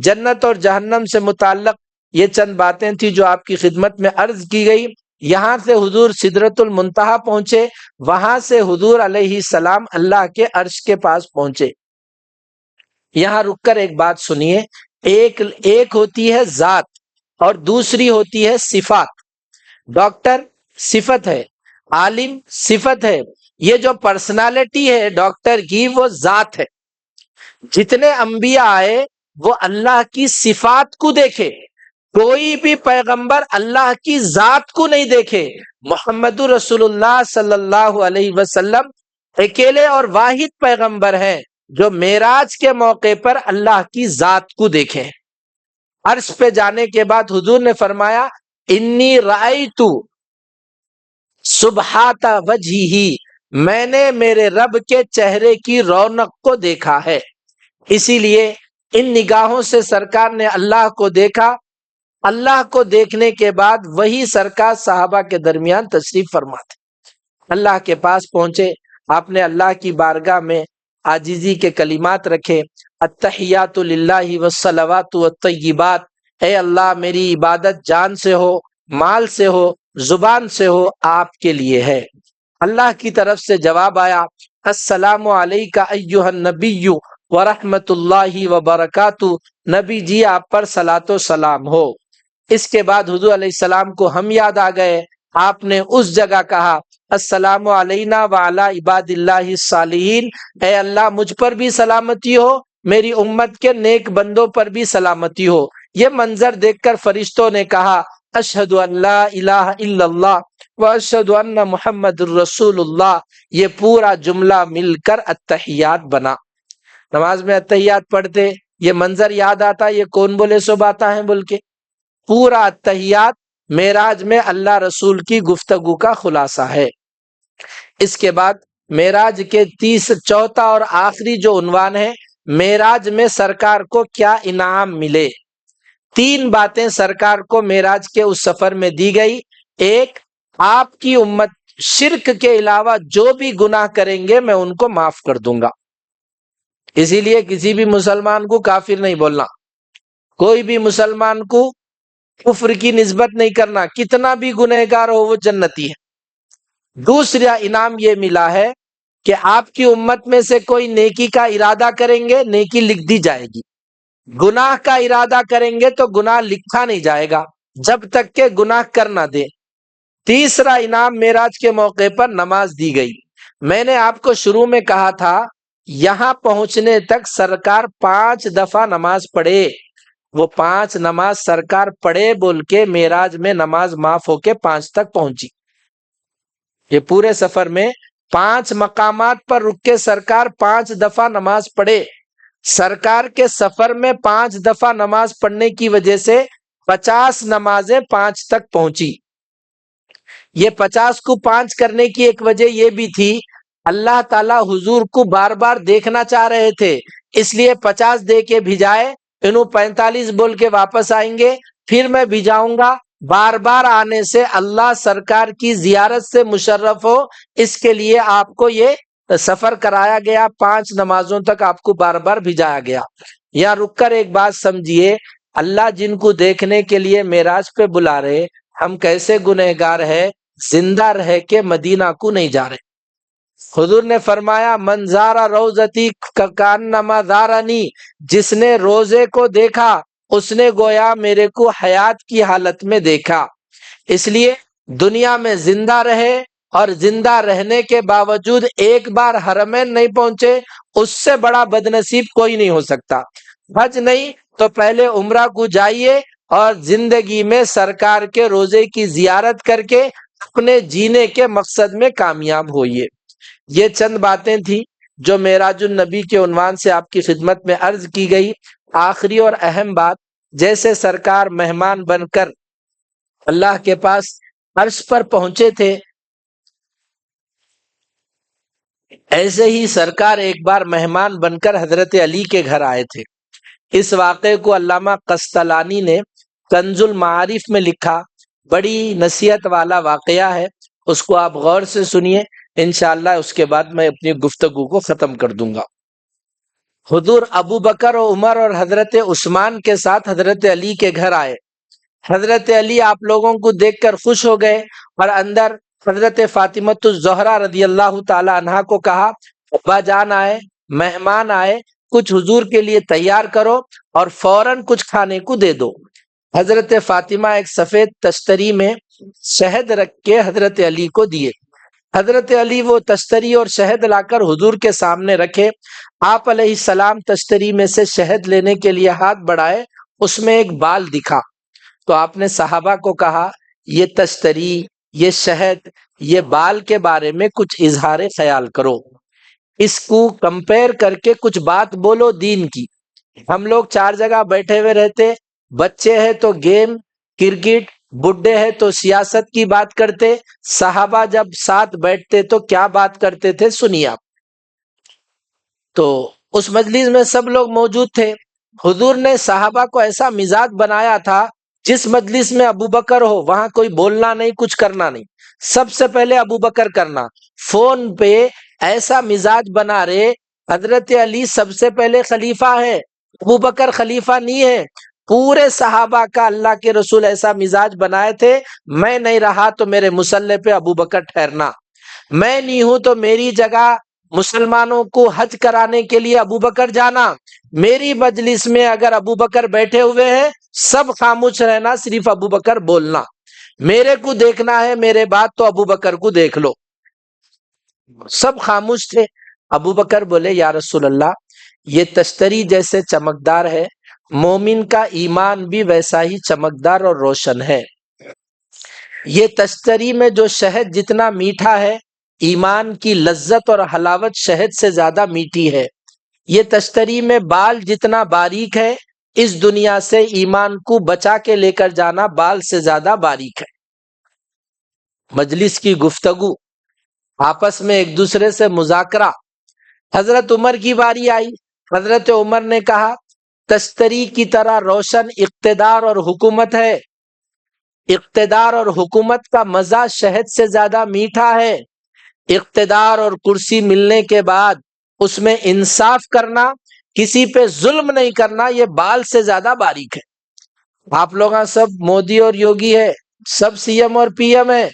جنت اور جہنم سے متعلق یہ چند باتیں تھی جو آپ کی خدمت میں عرض کی گئی۔ یہاں سے حضور سدرۃ المنتہا پہنچے، وہاں سے حضور علیہ السلام اللہ کے عرش کے پاس پہنچے۔ یہاں رک کر ایک بات سنیے، ایک ہوتی ہے ذات اور دوسری ہوتی ہے صفات۔ ڈاکٹر صفت ہے، عالم صفت ہے، یہ جو پرسنالٹی ہے ڈاکٹر کی وہ ذات ہے۔ جتنے انبیاء آئے وہ اللہ کی صفات کو دیکھے، کوئی بھی پیغمبر اللہ کی ذات کو نہیں دیکھے۔ محمد رسول اللہ صلی اللہ علیہ وسلم اکیلے اور واحد پیغمبر ہیں جو معراج کے موقع پر اللہ کی ذات کو دیکھے۔ عرش پہ جانے کے بعد حضور نے فرمایا انی رأیت سبحات وجہہ، میں نے میرے رب کے چہرے کی رونق کو دیکھا ہے۔ اسی لیے ان نگاہوں سے سرکار نے اللہ کو دیکھا۔ اللہ کو دیکھنے کے بعد وہی سرکار صحابہ کے درمیان تشریف فرما تھے۔ اللہ کے پاس پہنچے، آپ نے اللہ کی بارگاہ میں عاجزی کے کلمات رکھے، التحیات للہ والصلوات والطیبات، اے اللہ میری عبادت جان سے ہو، مال سے ہو، زبان سے ہو، آپ کے لیے ہے۔ اللہ کی طرف سے جواب آیا السلام علیکہ ایہا النبی ورحمۃ اللہ وبرکاتہ، نبی جی آپ پر صلاۃ و سلام ہو۔ اس کے بعد حضور علیہ السلام کو ہم یاد آ گئے، آپ نے اس جگہ کہا السلام علینا وعلی عباد اللہ الصالحین، اے اللہ مجھ پر بھی سلامتی ہو، میری امت کے نیک بندوں پر بھی سلامتی ہو۔ یہ منظر دیکھ کر فرشتوں نے کہا اشہد ان لا الہ الا اللہ واشہد ان محمد الرسول اللہ۔ یہ پورا جملہ مل کر التحیات بنا۔ نماز میں التحیات پڑھتے، یہ منظر یاد آتا یہ کون بولے سو باتاں ہیں بول کے۔ پورا التحیات معراج میں اللہ رسول کی گفتگو کا خلاصہ ہے۔ اس کے بعد معراج کے چوتھا اور آخری جو عنوان ہے، معراج میں سرکار کو کیا انعام ملے۔ 3 باتیں سرکار کو معراج کے اس سفر میں دی گئی۔ ایک، آپ کی امت شرک کے علاوہ جو بھی گناہ کریں گے میں ان کو معاف کر دوں گا۔ اسی لیے کسی بھی مسلمان کو کافر نہیں بولنا، کوئی بھی مسلمان کو کفر کی نسبت نہیں کرنا، کتنا بھی گنہگار ہو وہ جنتی ہے۔ دوسرا انعام یہ ملا ہے کہ آپ کی امت میں سے کوئی نیکی کا ارادہ کریں گے، نیکی لکھ دی جائے گی، گناہ کا ارادہ کریں گے تو گناہ لکھا نہیں جائے گا جب تک کہ گناہ کر نہ دے۔ تیسرا انعام معراج کے موقع پر نماز دی گئی۔ میں نے آپ کو شروع میں کہا تھا یہاں پہنچنے تک سرکار 5 دفعہ نماز پڑھے، وہ 5 نماز سرکار پڑھے بول کے معراج میں نماز معاف ہو کے 5 تک پہنچی۔ یہ پورے سفر میں 5 مقامات پر رک کے سرکار 5 دفعہ نماز پڑھے۔ سرکار کے سفر میں 5 دفعہ نماز پڑھنے کی وجہ سے 50 نمازیں 5 تک پہنچی۔ یہ 50 کو 5 کرنے کی ایک وجہ یہ بھی تھی، اللہ تعالیٰ حضور کو بار بار دیکھنا چاہ رہے تھے، اس لیے 50 دے کے بھیجائے، انہوں 45 بول کے واپس آئیں گے، پھر میں بھیجاؤں گا۔ بار بار آنے سے اللہ سرکار کی زیارت سے مشرف ہو، اس کے لیے آپ کو یہ سفر کرایا گیا، 5 نمازوں تک آپ کو بار بار بھیجایا گیا۔ یہاں رک کر ایک بات سمجھیے، اللہ جن کو دیکھنے کے لیے معراج پہ بلا رہے، ہم کیسے گنہگار ہے، زندہ رہ کے مدینہ کو نہیں جا رہے۔ حضور نے فرمایا من زارا روزتی کانما زارنی، جس نے روزے کو دیکھا اس نے گویا میرے کو حیات کی حالت میں دیکھا۔ اس لیے دنیا میں زندہ رہے اور زندہ رہنے کے باوجود ایک بار حرمین نہیں پہنچے، اس سے بڑا بدنصیب کوئی نہیں ہو سکتا۔ حج نہیں تو پہلے عمرہ کو جائیے اور زندگی میں سرکار کے روزے کی زیارت کر کے اپنے جینے کے مقصد میں کامیاب ہوئیے۔ یہ چند باتیں تھیں جو معراج النبی کے عنوان سے آپ کی خدمت میں عرض کی گئی۔ آخری اور اہم بات، جیسے سرکار مہمان بن کر اللہ کے پاس عرش پر پہنچے تھے، ایسے ہی سرکار ایک بار مہمان بن کر حضرت علی کے گھر آئے تھے۔ اس واقعے کو علامہ قسطلانی نے کنز المعارف میں لکھا، بڑی نصیحت والا واقعہ ہے، اس کو آپ غور سے سنیے، انشاءاللہ اس کے بعد میں اپنی گفتگو کو ختم کر دوں گا۔ حضور ابو بکر و عمر اور حضرت عثمان کے ساتھ حضرت علی کے گھر آئے۔ حضرت علی آپ لوگوں کو دیکھ کر خوش ہو گئے اور اندر حضرت فاطمۃ الزہرا رضی اللہ تعالی عنہا کو کہا ابا جان آئے، مہمان آئے، کچھ حضور کے لیے تیار کرو اور فوراً کچھ کھانے کو دے دو۔ حضرت فاطمہ ایک سفید تشتری میں شہد رکھ کے حضرت علی کو دیے۔ حضرت علی وہ تشتری اور شہد لا کر حضور کے سامنے رکھے۔ آپ علیہ السلام تشتری میں سے شہد لینے کے لیے ہاتھ بڑھائے، اس میں ایک بال دکھا، تو آپ نے صحابہ کو کہا یہ تشتری، یہ شہد، یہ بال کے بارے میں کچھ اظہار خیال کرو، اس کو کمپیر کر کے کچھ بات بولو دین کی۔ ہم لوگ 4 جگہ بیٹھے ہوئے رہتے، بچے ہیں تو گیم کرکٹ، بڈھے ہیں تو سیاست کی بات کرتے، صحابہ جب ساتھ بیٹھتے تو کیا بات کرتے تھے سنیے آپ۔ تو اس مجلس میں سب لوگ موجود تھے۔ حضور نے صحابہ کو ایسا مزاج بنایا تھا، جس مجلس میں ابو بکر ہو وہاں کوئی بولنا نہیں، کچھ کرنا نہیں، سب سے پہلے ابو بکر کرنا۔ فون پہ ایسا مزاج بنا رہے، حضرت علی سب سے پہلے خلیفہ ہے، ابو بکر خلیفہ نہیں ہے۔ پورے صحابہ کا اللہ کے رسول ایسا مزاج بنائے تھے، میں نہیں رہا تو میرے مصلی پہ ابو بکر ٹھہرنا، میں نہیں ہوں تو میری جگہ مسلمانوں کو حج کرانے کے لیے ابو بکر جانا، میری مجلس میں اگر ابو بکر بیٹھے ہوئے ہیں سب خاموش رہنا، صرف ابو بکر بولنا، میرے کو دیکھنا ہے میرے بعد تو ابو بکر کو دیکھ لو۔ سب خاموش تھے۔ ابو بکر بولے یا رسول اللہ، یہ تشتری جیسے چمکدار ہے، مومن کا ایمان بھی ویسا ہی چمکدار اور روشن ہے۔ یہ تشتری میں جو شہد جتنا میٹھا ہے، ایمان کی لذت اور حلاوت شہد سے زیادہ میٹھی ہے۔ یہ تشتری میں بال جتنا باریک ہے، اس دنیا سے ایمان کو بچا کے لے کر جانا بال سے زیادہ باریک ہے۔ مجلس کی گفتگو، آپس میں ایک دوسرے سے مذاکرہ۔ حضرت عمر کی باری آئی، حضرت عمر نے کہا تشتری کی طرح روشن اقتدار اور حکومت ہے، اقتدار اور حکومت کا مزہ شہد سے زیادہ میٹھا ہے۔ اقتدار اور کرسی ملنے کے بعد اس میں انصاف کرنا، کسی پہ ظلم نہیں کرنا، یہ بال سے زیادہ باریک ہے۔ آپ لوگ سب مودی اور یوگی ہے، سب سی ایم اور پی ایم ہے،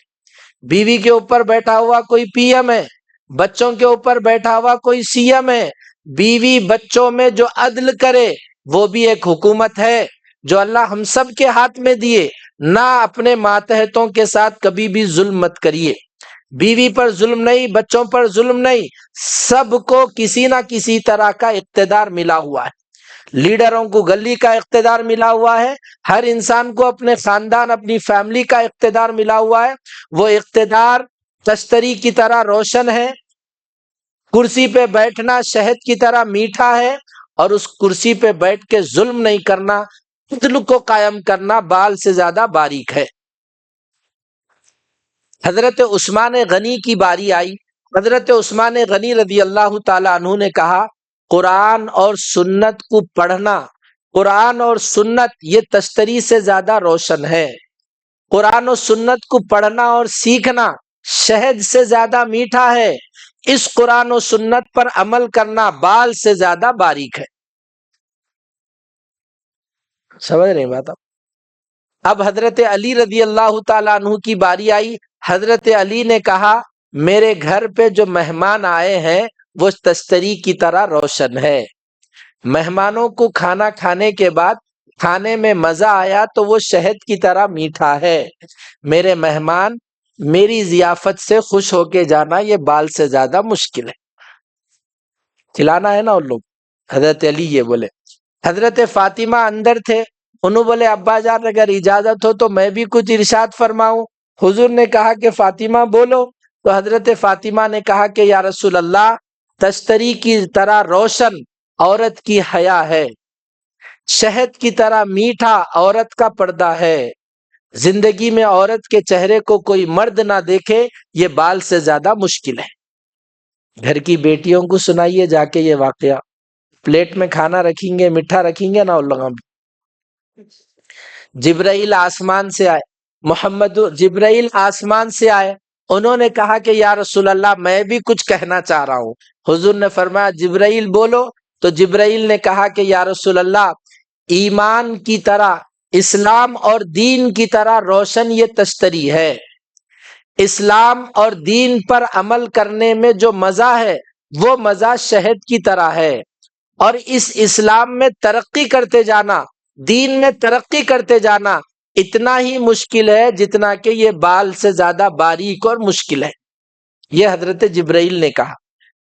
بیوی کے اوپر بیٹھا ہوا کوئی پی ایم ہے، بچوں کے اوپر بیٹھا ہوا کوئی سی ایم ہے، بیوی بچوں میں جو عدل کرے وہ بھی ایک حکومت ہے جو اللہ ہم سب کے ہاتھ میں دیے۔ نہ اپنے ماتحتوں کے ساتھ کبھی بھی ظلم مت کریے، بیوی پر ظلم نہیں، بچوں پر ظلم نہیں، سب کو کسی نہ کسی طرح کا اقتدار ملا ہوا ہے۔ لیڈروں کو گلی کا اقتدار ملا ہوا ہے، ہر انسان کو اپنے خاندان اپنی فیملی کا اقتدار ملا ہوا ہے۔ وہ اقتدار تشتری کی طرح روشن ہے، کرسی پہ بیٹھنا شہد کی طرح میٹھا ہے، اور اس کرسی پہ بیٹھ کے ظلم نہیں کرنا، عدل کو قائم کرنا بال سے زیادہ باریک ہے۔ حضرت عثمان غنی کی باری آئی۔ حضرت عثمان غنی رضی اللہ تعالی عنہ نے کہا، قرآن اور سنت کو پڑھنا، قرآن اور سنت یہ تشتری سے زیادہ روشن ہے۔ قرآن و سنت کو پڑھنا اور سیکھنا شہد سے زیادہ میٹھا ہے، اس قرآن و سنت پر عمل کرنا بال سے زیادہ باریک ہے۔ سمجھ رہے ہیں بات آپ؟ اب حضرت علی رضی اللہ تعالیٰ عنہ کی باری آئی۔ حضرت علی نے کہا، میرے گھر پہ جو مہمان آئے ہیں وہ تشتری کی طرح روشن ہے۔ مہمانوں کو کھانا کھانے کے بعد کھانے میں مزہ آیا تو وہ شہد کی طرح میٹھا ہے۔ میرے مہمان میری ضیافت سے خوش ہو کے جانا یہ بال سے زیادہ مشکل ہے۔ کھلانا ہے نا ان لوگ۔ حضرت علی یہ بولے۔ حضرت فاطمہ اندر تھے، انہوں بولے ابا جان اگر اجازت ہو تو میں بھی کچھ ارشاد فرماؤں۔ حضور نے کہا کہ فاطمہ بولو، تو حضرت فاطمہ نے کہا کہ یا رسول اللہ، تشتری کی طرح روشن عورت کی حیا ہے، شہد کی طرح میٹھا عورت کا پردہ ہے۔ زندگی میں عورت کے چہرے کو کوئی مرد نہ دیکھے یہ بال سے زیادہ مشکل ہے۔ گھر کی بیٹیوں کو سنائیے جا کے یہ واقعہ، پلیٹ میں کھانا رکھیں گے، میٹھا رکھیں گے نا ان لوگوں۔ جبرائیل آسمان سے آئے، جبرائیل آسمان سے آئے، انہوں نے کہا کہ یا رسول اللہ میں بھی کچھ کہنا چاہ رہا ہوں۔ حضور نے فرمایا جبرائیل بولو، تو جبرائیل نے کہا کہ یا رسول اللہ، ایمان کی طرح، اسلام اور دین کی طرح روشن یہ تشتری ہے۔ اسلام اور دین پر عمل کرنے میں جو مزہ ہے وہ مزہ شہد کی طرح ہے، اور اس اسلام میں ترقی کرتے جانا، دین میں ترقی کرتے جانا اتنا ہی مشکل ہے جتنا کہ یہ بال سے زیادہ باریک اور مشکل ہے۔ یہ حضرت جبرائیل نے کہا۔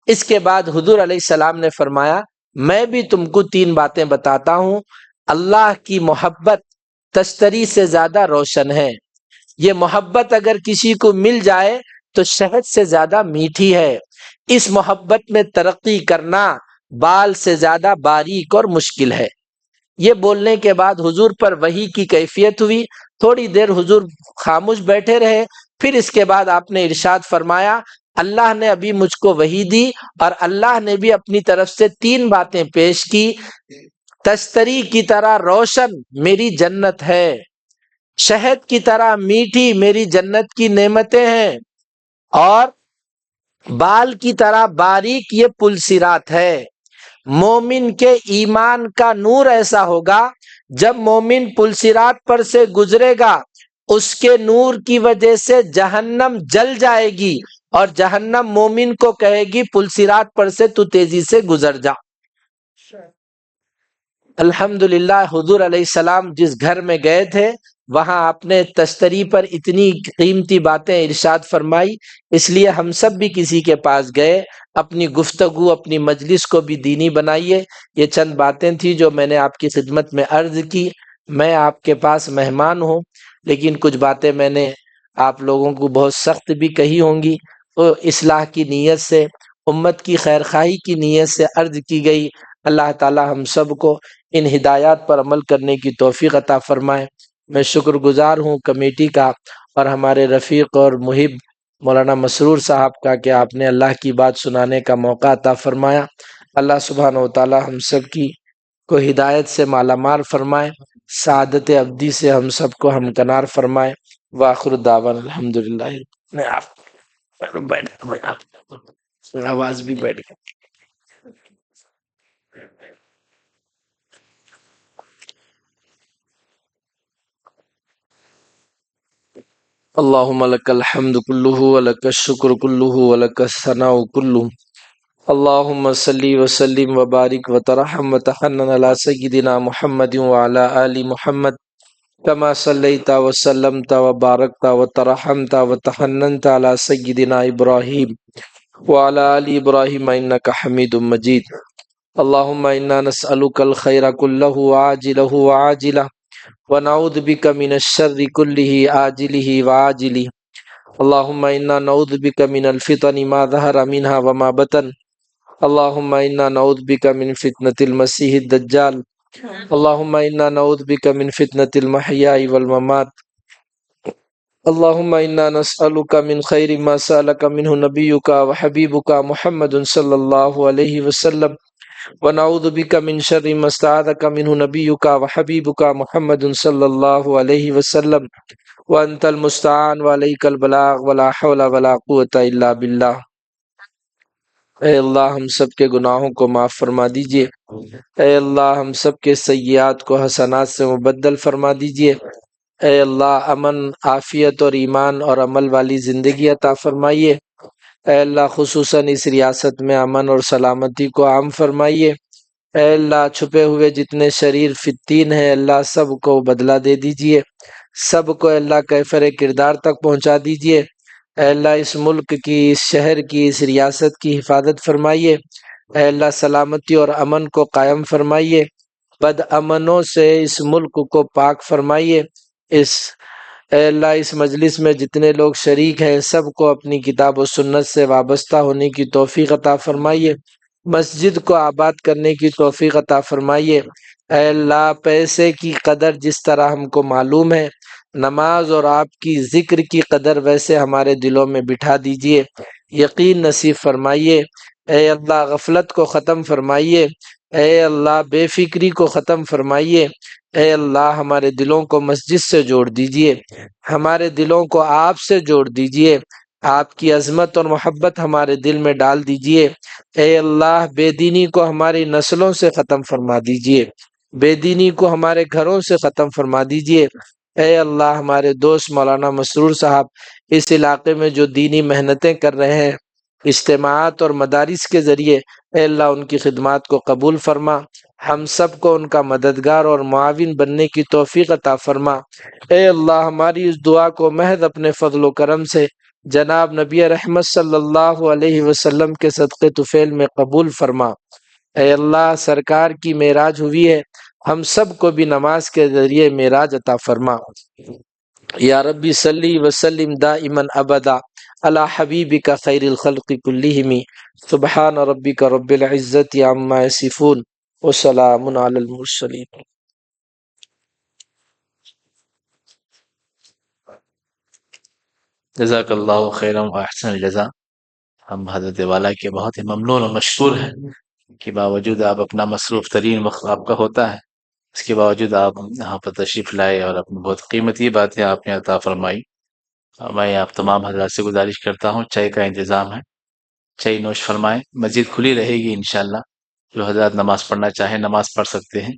اس کے بعد حضور علیہ السلام نے فرمایا، میں بھی تم کو 3 باتیں بتاتا ہوں۔ اللہ کی محبت تشتری سے زیادہ روشن ہے۔ یہ محبت اگر کسی کو مل جائے تو شہد سے زیادہ میٹھی ہے۔ اس محبت میں ترقی کرنا بال سے زیادہ باریک اور مشکل ہے۔ یہ بولنے کے بعد حضور پر وحی کی کیفیت ہوئی، تھوڑی دیر حضور خاموش بیٹھے رہے، پھر اس کے بعد آپ نے ارشاد فرمایا، اللہ نے ابھی مجھ کو وحی دی اور اللہ نے بھی اپنی طرف سے 3 باتیں پیش کی۔ تشتری کی طرح روشن میری جنت ہے، شہد کی طرح میٹھی میری جنت کی نعمتیں ہیں، اور بال کی طرح باریک یہ پل صراط ہے۔ مومن کے ایمان کا نور ایسا ہوگا، جب مومن پل صراط پر سے گزرے گا اس کے نور کی وجہ سے جہنم جل جائے گی، اور جہنم مومن کو کہے گی پل صراط پر سے تو تیزی سے گزر جا۔ الحمدللہ حضور علیہ السلام جس گھر میں گئے تھے وہاں آپ نے تشتری پر اتنی قیمتی باتیں ارشاد فرمائی، اس لیے ہم سب بھی کسی کے پاس گئے اپنی گفتگو اپنی مجلس کو بھی دینی بنائیے۔ یہ چند باتیں تھیں جو میں نے آپ کی خدمت میں عرض کی۔ میں آپ کے پاس مہمان ہوں، لیکن کچھ باتیں میں نے آپ لوگوں کو بہت سخت بھی کہی ہوں گی، تو اصلاح کی نیت سے، امت کی خیرخواہی کی نیت سے عرض کی گئی۔ اللہ تعالی ہم سب کو ان ہدایات پر عمل کرنے کی توفیق عطا فرمائے۔ میں شکر گزار ہوں کمیٹی کا اور ہمارے رفیق اور محب مولانا مسرور صاحب کا کہ آپ نے اللہ کی بات سنانے کا موقع عطا فرمایا۔ اللہ سبحانہ و تعالی ہم سب کی کو ہدایت سے مالا مال فرمائے، سعادت ابدی سے ہم سب کو ہمکنار فرمائے۔ وآخر دعوانا الحمدللہ۔ آواز بھی بیٹھ گئی۔ اللهم لك الحمد كله ولك الشكر كله ولك الثناء كله. اللهم صل وسلم وبارك وترحم وتحنن على سيدنا محمد وعلى آل محمد كما صليت وسلمت وباركت وترحمت وتحننت على سيدنا إبراهيم وعلى آل إبراهيم إنك حميد مجيد. اللهم إنا نسألك الخير كله عاجله وعاجله ونعوذ بك من الشر كله عاجله وعاجله. اللهم إنا نعوذ بك من الفتن ما ظهر منها وما بطن. اللهم إنا نعوذ بك من فتنة المسيح الدجال. اللهم إنا نعوذ بك من فتنة المحيا والممات. اللهم إنا نسألك من خير ما سألك منه نبيك وحبيبك محمد صلى الله عليه وسلم ونعوذ بك من شر ما استعاذك منه نبيك وحبيبك محمد صلى الله عليه وسلم وأنت المستعان وعليك البلاغ ولا حول ولا قوة إلا بالله. اے اللہ ہم سب کے گناہوں کو معاف فرما دیجئے. اے اللہ ہم سب کے سیئات کو حسنات سے مبدل فرما دیجئے. اے اللہ امن، عافیت اور ایمان اور عمل والی زندگی عطا فرمائیے. اے اللہ خصوصاً اس ریاست میں امن اور سلامتی کو عام فرمائیے. اے اللہ چھپے ہوئے جتنے شریر فتین ہیں اللہ سب کو بدلہ دے دیجئے. سب کو اللہ کیفر کردار تک پہنچا دیجئے. اے اللہ اس ملک کی، اس شہر کی، اس ریاست کی حفاظت فرمائیے. اے اللہ سلامتی اور امن کو قائم فرمائیے. بد امنوں سے اس ملک کو پاک فرمائیے. اے اللہ اس مجلس میں جتنے لوگ شریک ہیں سب کو اپنی کتاب و سنت سے وابستہ ہونے کی توفیق عطا فرمائیے. مسجد کو آباد کرنے کی توفیق عطا فرمائیے. اے اللہ پیسے کی قدر جس طرح ہم کو معلوم ہے، نماز اور آپ کی ذکر کی قدر ویسے ہمارے دلوں میں بٹھا دیجئے. یقین نصیب فرمائیے. اے اللہ غفلت کو ختم فرمائیے. اے اللہ بے فکری کو ختم فرمائیے. اے اللہ ہمارے دلوں کو مسجد سے جوڑ دیجئے. ہمارے دلوں کو آپ سے جوڑ دیجئے. آپ کی عظمت اور محبت ہمارے دل میں ڈال دیجئے. اے اللہ بے دینی کو ہماری نسلوں سے ختم فرما دیجئے. بے دینی کو ہمارے گھروں سے ختم فرما دیجئے. اے اللہ ہمارے دوست مولانا مسرور صاحب اس علاقے میں جو دینی محنتیں کر رہے ہیں اجتماعات اور مدارس کے ذریعے، اے اللہ ان کی خدمات کو قبول فرما. ہم سب کو ان کا مددگار اور معاون بننے کی توفیق عطا فرما. اے اللہ ہماری اس دعا کو محض اپنے فضل و کرم سے جناب نبی رحمت صلی اللہ علیہ وسلم کے صدقے طفیل میں قبول فرما. اے اللہ سرکار کی معراج ہوئی ہے، ہم سب کو بھی نماز کے ذریعے معراج عطا فرما. یا ربی صلی وسلم دائما ابدا علی حبیبک خیر الخلق کلہم. سبحان ربک رب العزت عما یصفون وسلام علی المرسلین. جزاک اللہ خیرا و احسن الجزا. ہم حضرت والا کے بہت ہی ممنون اور مشکور ہیں کہ باوجود آپ اپنا مصروف ترین وقت آپ کا ہوتا ہے، اس کے باوجود آپ یہاں پر تشریف لائے اور اپنی بہت قیمتی باتیں آپ نے عطا فرمائی. میں آپ تمام حضرات سے گزارش کرتا ہوں، چائے کا انتظام ہے، چائے نوش فرمائیں. مسجد کھلی رہے گی انشاءاللہ. جو حضرات نماز پڑھنا چاہیں نماز پڑھ سکتے ہیں.